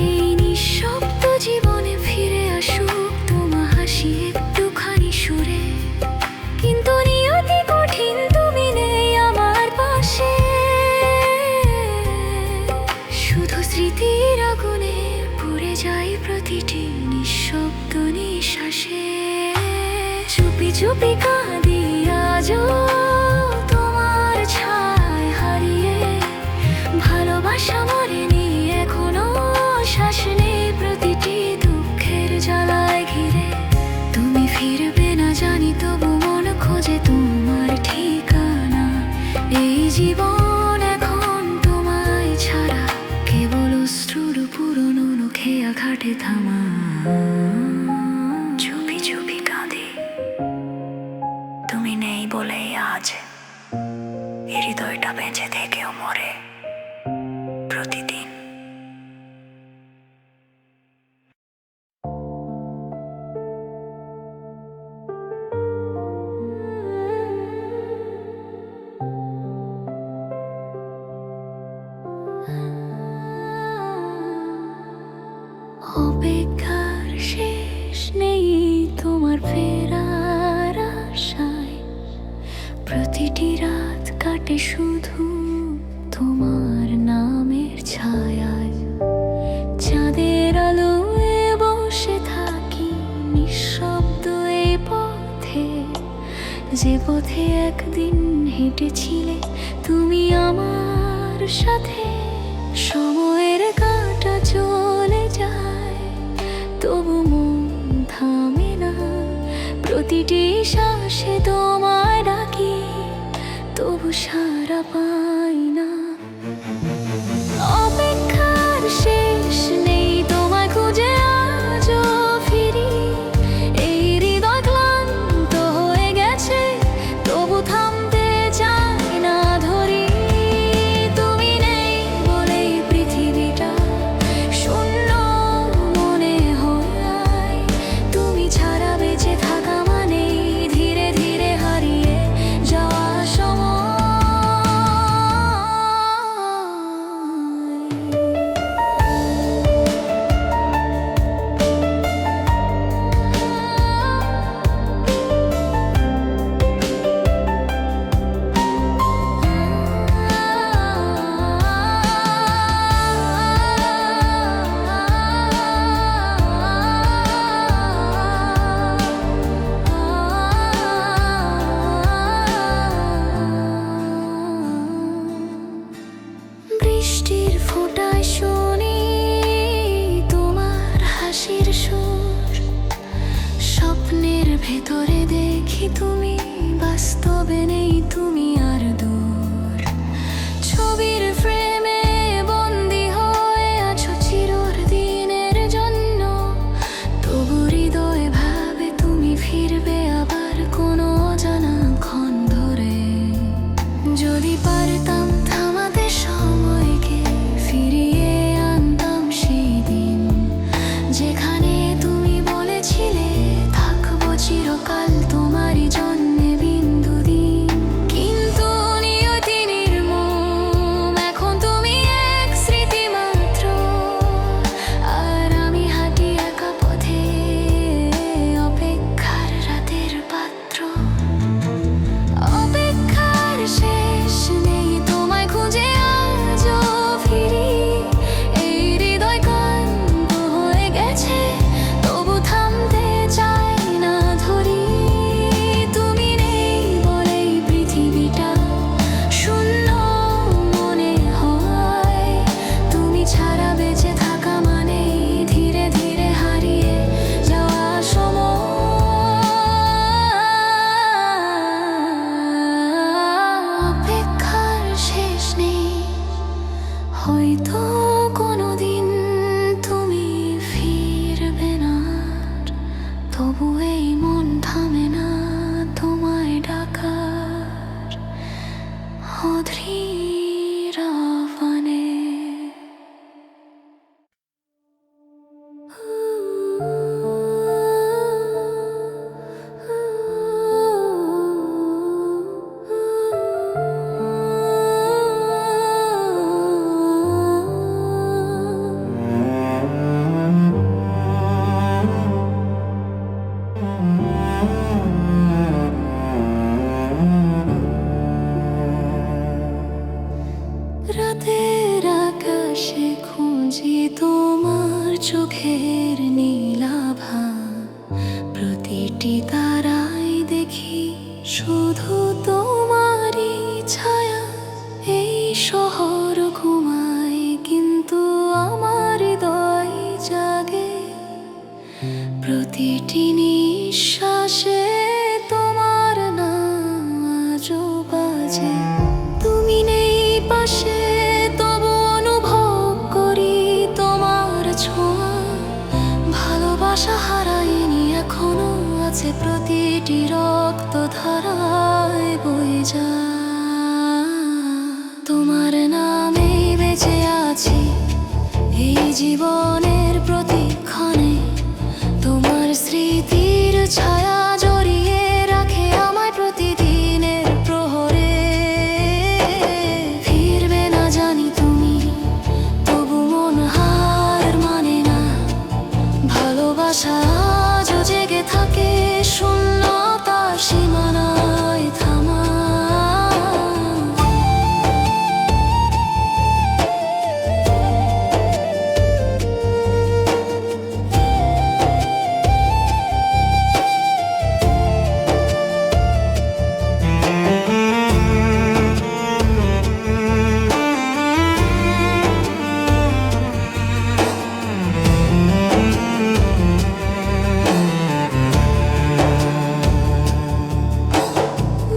এই নিঃশব্দ জীবনে ফিরে আসুক তোমার হাসি একটুখানি সুরে। কিন্তু নিয়তি কঠিন, তুমি নেই আমার পাশে। শুধু স্মৃতির আগুনে পুড়ে যায় প্রতিটি নিঃশব্দ নিঃশ্বাসে। চুপি চুপি কাঁদি আজও তোমার ছায়ায় হারিয়ে। ভালোবাসা মরেনি এখনো, শ্বাস নেই প্রতিটি দুঃখের জ্বালায় ঘিরে। তুমি ফিরবে না জানি, তবু মন খোঁজে তোমার ঠিকানা। এই জীবন এখন তোমায় ছাড়া কেবল অশ্রুর পুরনো খেয়া ঘাটে থামা। চুপি চুপি কাঁদি, তুমি নেই বলেই আজ এই হৃদয়টা বেঁচে থেকেও মরে প্রতিদিন। অপেক্ষার শেষ নেই তোমার ফেরার আশায়। প্রতিটি রাত কাটে শুধু তোমার নামের ছায়ায়। চাঁদের আলোয় বসে থাকি নিঃশব্দ এই পথে, যে পথে একদিন হেঁটেছিলে তুমি আমার সাথে। সময়ের কাঁটা চলে যায় তবু মন থামে না। প্রতিটি শ্বাসে তোমায় ডাকি, তবু সাড়া পাই না। অপেক্ষার শেষ নেই তোমায় খুঁজে আজও ফিরি। এই হৃদয় ক্লান্ত হয়ে গেছে, তবু থামতে চাই না ধরি। তুমি নেই বলেই পৃথিবীটা শূন্য মনে হয়। তুমি ছাড়া বেঁচে থাকা মানেই ধীরে ধীরে হারিয়ে যাওয়া সময়। দেখি তুমি বাস্তবে নেই, তুমি আর দূর। ছবির ফ্রেমে বন্দি হয়ে আছো চিরদিনের জন্য, তবু হৃদয় ভাবে তুমি ফিরবে আবার কোনো অজানা ক্ষণ ধরে। যদি পারতাম থামাতে সময়কে, ফিরিয়ে আনতাম সেই দিন যেখানে তুমি বলেছিলে থাকবো চিরকাল তোমারই জন্যে বিন্দু দিন। কিন্তু নিয়তি নির্মম, এখন তুমি এক স্মৃতি মাত্র, আর আমি হাঁটি একা পথে অপেক্ষার রাতের পাত্র। অপেক্ষার শেষ নেই, তোমায় খুঁজে আজও ফিরি। এই হৃদয় ক্লান্ত হয়ে গেছে, তবু থামতে চাই না ধরি। তুমি নেই বলেই পৃথিবীটা শূন্য মনে হয়, তুমি ছাড়া বেঁচে থাকা মানে ধীরে ধীরে হারিয়ে যাওয়া সময়। অপেক্ষার শেষ নেই, হয়তো কোনোদিন তুমি ফিরবে না, তবু এই মন থামে না তোমায় ডাকার অধীর আহ্বানে। রাতের আকাশে খুঁজি তোমার চোখের নীলাভা, প্রতিটি তারায় দেখি শুধু তোমারই ছায়া। এই শহর ঘুমায় কিন্তু আমার হৃদয় জাগে, প্রতিটি নিঃশ্বাসে তোমার নাম আজও বাজে। তুমি নেই পাশে, তবু অনুভব করি তোমার ছোঁয়া। ভালোবাসা হারাইনি, এখনো আছে প্রতিটি রক্ত ধারায় বয়ে যায়। তোমার নামেই বেঁচে আছি এই জীবনের প্রতিক্ষণে, তোমার স্মৃতির ছায়া জড়িয়ে রাখে আমায় প্রতিদিনের প্রহরে। ফিরবে না জানি তুমি, তবু মন হার মানে না। ভালোবাসা আজও জেগে থাকে শূন্যতার সীমানায় থামা।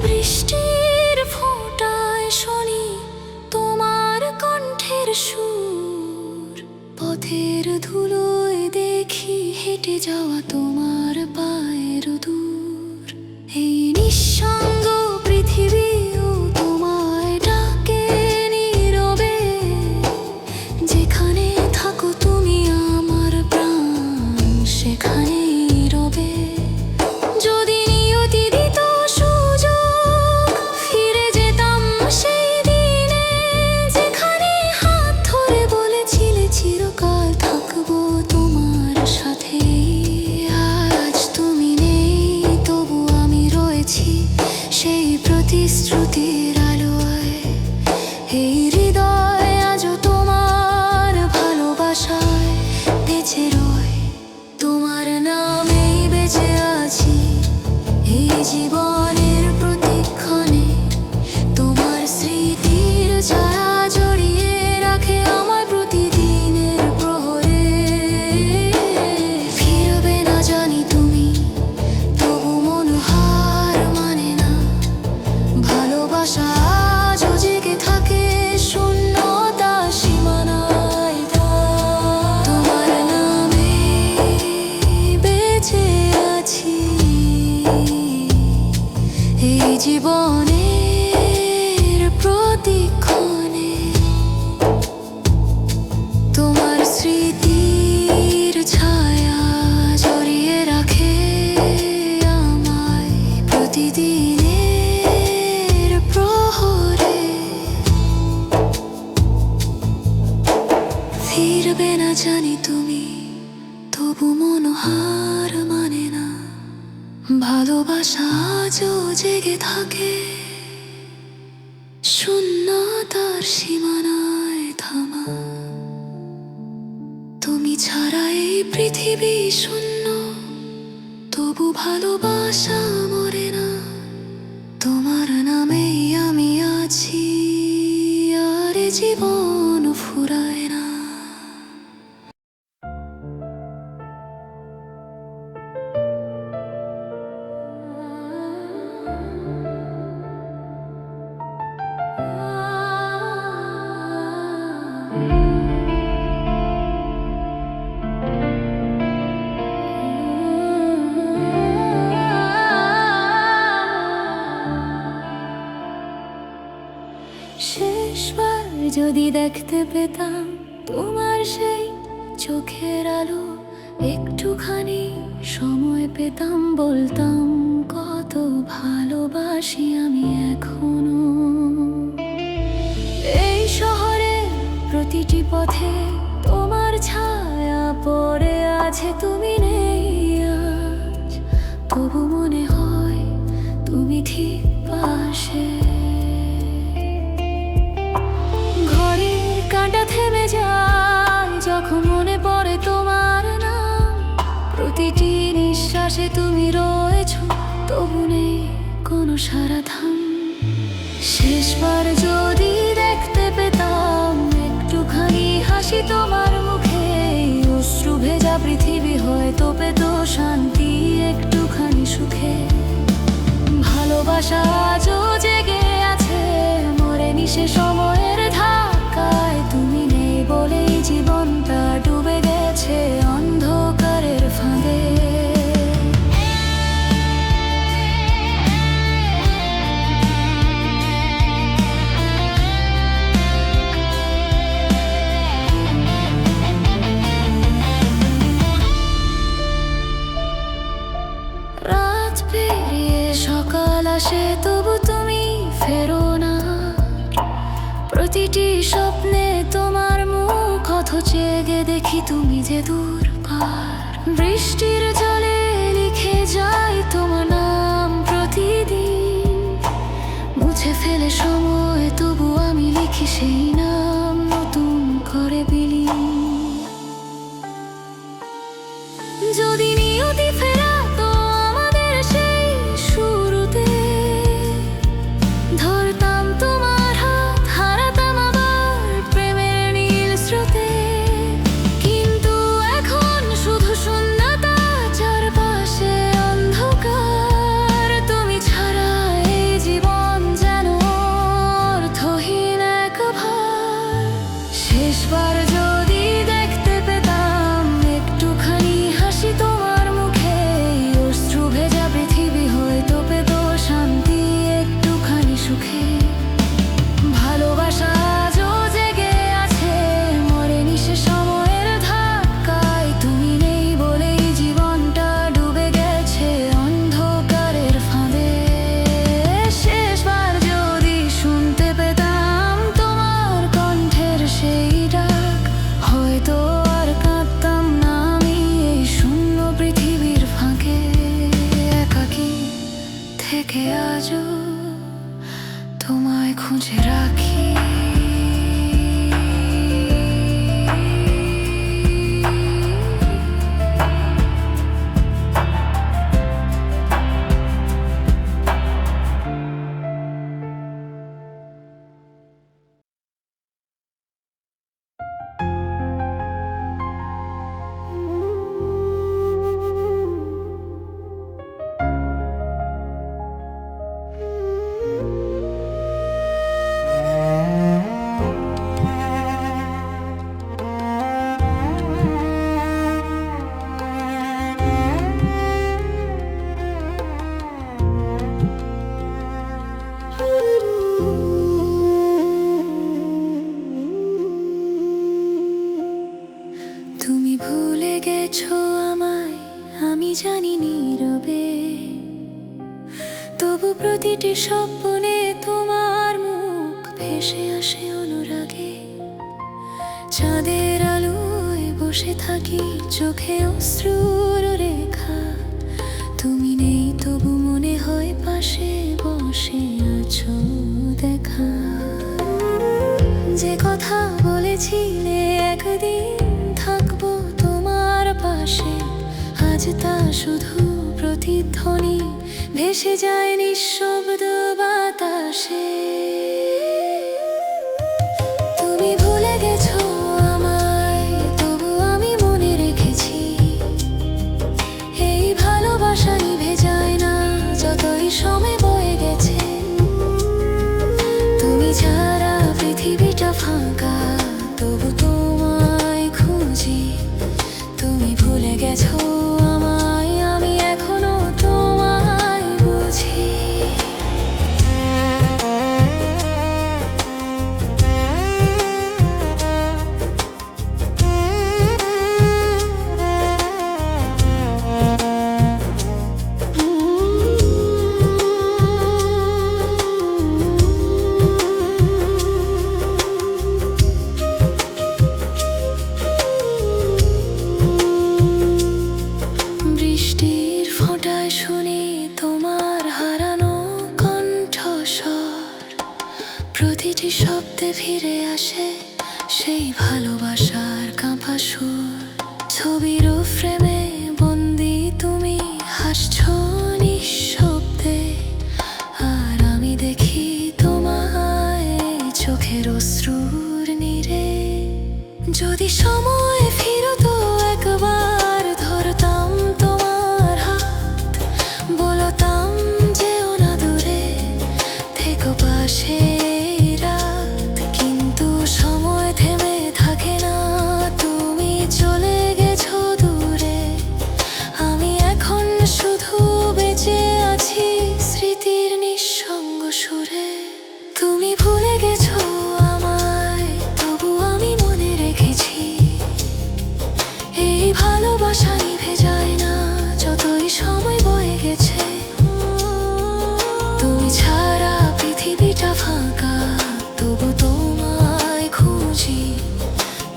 বৃষ্টির ফোঁটায় শুনি তোমার কণ্ঠের সুর, পথের ধুলোয় দেখি হেঁটে যাওয়া তোমার পায়ের দূর। এই নিঃসঙ্গ পৃথিবীও তোমায় ডাকে নীরবে, যেখানে থাকো তুমি আমার প্রাণ সেখানেই রবে। যদি নিয়তি দিত সুযোগ, ফিরে যেতাম সেই দিনে যেখানে হাত ধরে বলেছিলে চিরকাল থাকবো তোমার সাথে। আজ তুমি নেই ফিরবে না জানি তুমি, তবু মন হার মানে না। ভালোবাসা আজও জেগে থাকে শূন্যতার সীমানায় থামা। তুমি ছাড়া এই পৃথিবী শূন্য, তবু ভালোবাসা মরে না। তোমার নামেই আমি আছি, আর এ জীবন ফুরায় না। শেষবার যদি দেখতে পেতাম তোমার সেই চোখের আলো, একটুখানি সময় পেতাম, বলতাম কত ভালোবাসি আমি এখনো। এই শহরের প্রতিটি পথে তোমার ছায়া পড়ে আছে, তুমি নেই আজ, তবু মনে হয় তুমি ঠিক পাশে। ঘড়ির কাঁটা থেমে যায় যখন মনে পড়ে তোমার নাম, প্রতিটি নিঃশ্বাসে তুমি রয়েছো, তবু নেই কোনো সারা ধাম। শেষবার যদি দেখতে পেতাম একটুখানি হাসি তোমার মুখে, অশ্রু ভেজা পৃথিবী হয়তো পেত শান্তি একটুখানি সুখে। ভালোবাসা আজও জেগে আছে, মরেনি সে সময়ের ধাক্কায়। তুমি নেই বলেই জীবনটা ডুবে গেছে অন্ধকারের ফাঁদে। রাত পেরিয়ে সকাল আসে, তবু তুমি ফেরো না। প্রতিটি স্বপ্নে তোমার মুখ, অথচ জেগে দেখি তুমি যে দূর পার। বৃষ্টির জলে লিখে যাই তোমার নাম প্রতিদিন, মুছে ফেলে সময় তবু আমি লিখি সেই নাম নতুন করে বিলীন। যদি নিয়তি ফেরাতো আমাদের সেই শুরুতে, ধরতাম তোমার হাত, হারাতাম আবার প্রেমের নীল স্রোতে। কিন্তু এখন শুধু শূন্যতা, চারপাশে অন্ধকার। তুমি ছাড়া এই জীবন যেন অর্থহীন এক ভার। শেষবার যদি দেখতে পেতাম একটুখানি হাসি তোমার মুখে, অশ্রু ভেজা পৃথিবী হয়তো পেত শান্তি একটুখানি সুখে। ভালোবাসা আজও জেগে আছে, মরেনি সে সময়ের ধাক্কায়। তুমি নেই বলেই জীবনটা ডুবে গেছে অন্ধকারের ফাঁদে। শেষবার যদি শুনতে পেতাম তোমার কণ্ঠের সেই ডাক, হয়তো আর কাঁদতাম না আমি এই শূন্য পৃথিবীর ফাঁকে। একাকী থেকে আজও তোমায় খুঁজে রাখি। তুমি ভুলে গেছো আমায়, আমি জানি নীরবে, তবু প্রতিটি স্বপ্নে তোমার মুখ ভেসে আসে অনুরাগে। চাঁদের আলো বসে থাকি, চোখে অশ্রুর রেখা। তুমি নেই তবু মনে হয় পাশে বসে আছো দেখা। যে কথা বলেছিলে একদিন থাকবো তোমার পাশে, আজ তা শুধু প্রতিধ্বনি, ভেসে যায় নিঃশব্দ বাতাসে। তুমি ভুলে গেছো আমায়, তবু আমি মনে রেখেছি। এই ভালোবাসা নিভে যায় না যতই সময় বয়ে গেছে। তুমি ছাড়া পৃথিবীটা ফাঁকা, তবু তোমায় খুঁজি। তুমি ভুলে গেছো আমায়, আমি এখনো তোমায় বুঝি। বৃষ্টির ফোঁটায় শুনি তোমার হারানো কণ্ঠস্বর। প্রতিটি শব্দে ফিরে আসে সেই ভালোবাসার কাঁপা সুর। ছবির ফ্রেমে বন্দি তুমি হাসছো নিঃশব্দে, আর আমি দেখি তোমায় চোখের অশ্রুর নীরে। যদি সময় ফিরতো একবার, ধরতাম তোমার হাত, বলতাম যেও না দূরে, থেকো পাশে এই রাত। কিন্তু সময় থেমে থাকে না, তুমি চলে গেছো দূরে। আমি এখন শুধু বেঁচে আছি স্মৃতির নিঃসঙ্গ সুরে। তুমি ভুলে গেছো আমায়, তবু আমি মনে রেখেছি। এই ভালোবাসা নিভে যায় না যতই সময় বয়ে গেছে। তুমি ছাড়া পৃথিবীটা ফাঁকা, তবু তোমায় খুঁজি।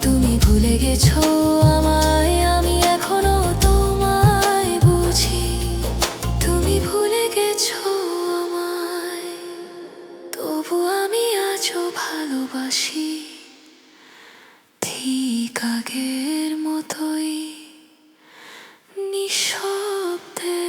তুমি ভুলে গেছো আমায়, আমি এখনো তোমায় বুঝি। তুমি ভুলে গেছো আমায়, তবু আমি আজও ভালোবাসি ঠিক আগের মতোই নিঃশব্দে।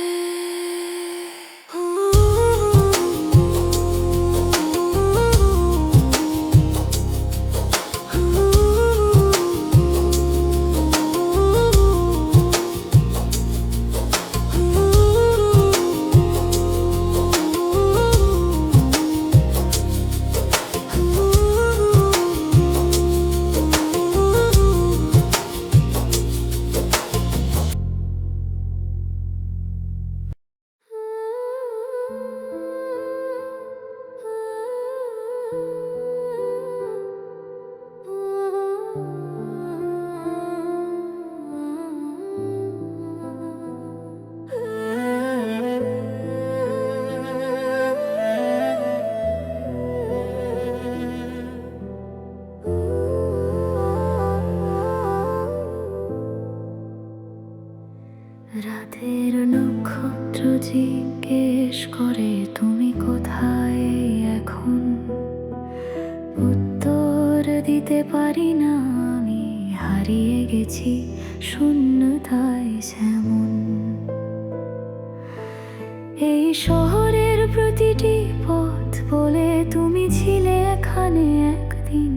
রাতের নক্ষত্র জিজ্ঞেস করে তুমি কোথায় এখন। উত্তর দিতে পারি না, আমি হারিয়ে গেছি শূন্যতায় যেমন। এই শহরের প্রতিটি পথ বলে তুমি ছিলে এখানে একদিন।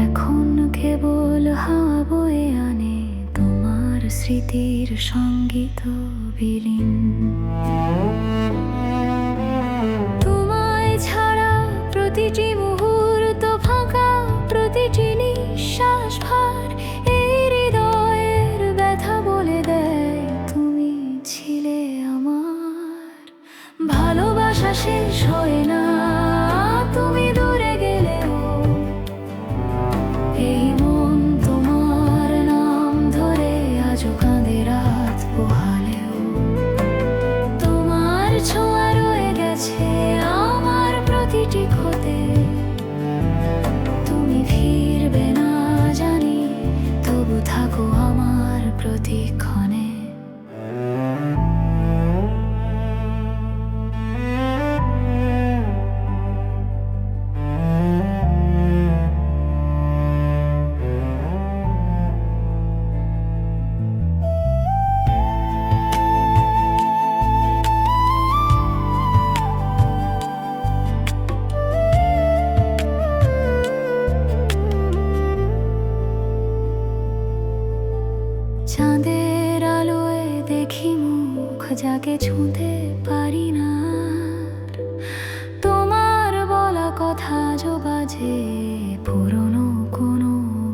এখন কেবল হাওয়া বয়ে আনে তোমার স্মৃতির সঙ্গীত বিলীন। তোমায় ছাড়া প্রতিটি মুহূর্ত ফাঁকা, প্রতিটি নিঃশ্বাস ভার। এই হৃদয়ের ব্যথা বলে দেয় তুমি ছিলে আমার। ভালোবাসা শেষ হয় না তুমি দূরে গেলেও, এই মন তোমার নাম ধরে আজও কাঁদে রাত পোহালেও। তোমার ছোঁয়া রয়ে গেছে আমার প্রতিটি ক্ষতে, চাঁদের আলোয় দেখি মুখ যাকে ছুঁতে পারি না। তোমার বলা কথা আজও বাজে পুরনো কোনো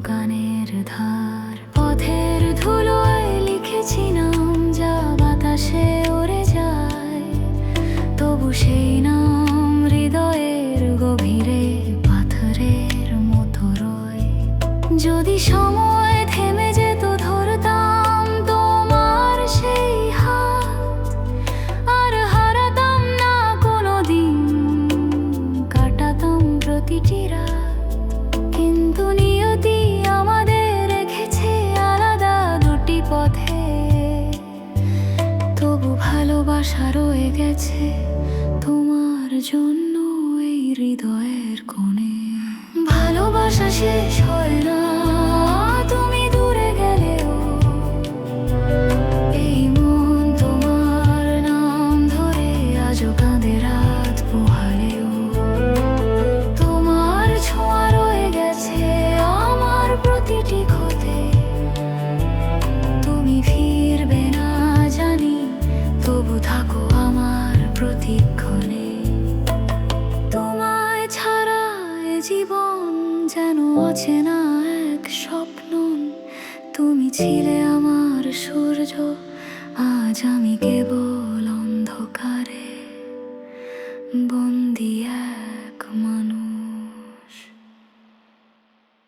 গানের ধার। পথের ধুলোয় লিখেছি নাম যা বাতাসে উড়ে যায়, তবু সেই নাম হৃদয়ের গভীরে পাথরের মতো রয়। যদি সময় থেমে যেত ধরতাম তোমার সেই হাত, আর হারাতাম না কোনো দিন, কাটাতাম প্রতিটি রাত। কিন্তু নিয়তি আমাদের রেখেছে আলাদা দুটি পথে, তবু ভালোবাসা রয়ে গেছে তোমার জন্য এই হৃদয়ের কোণে। ভালোবাসা শেষ হয় না তুমি দূরে গেলেও, এই মন তোমার নাম ধরে আজও কাঁদে রাত পোহালেও। তোমার ছোঁয়া রয়ে গেছে আমার প্রতিটি ক্ষতে, তুমি ফিরবে না জানি, তবু থাকো আমার প্রতিক্ষণে। তোমায় ছাড়া এ জীবন যেন অচেনা এক স্বপ্ন। তুমি ছিলে আমার সূর্য, আজ আমি কেবল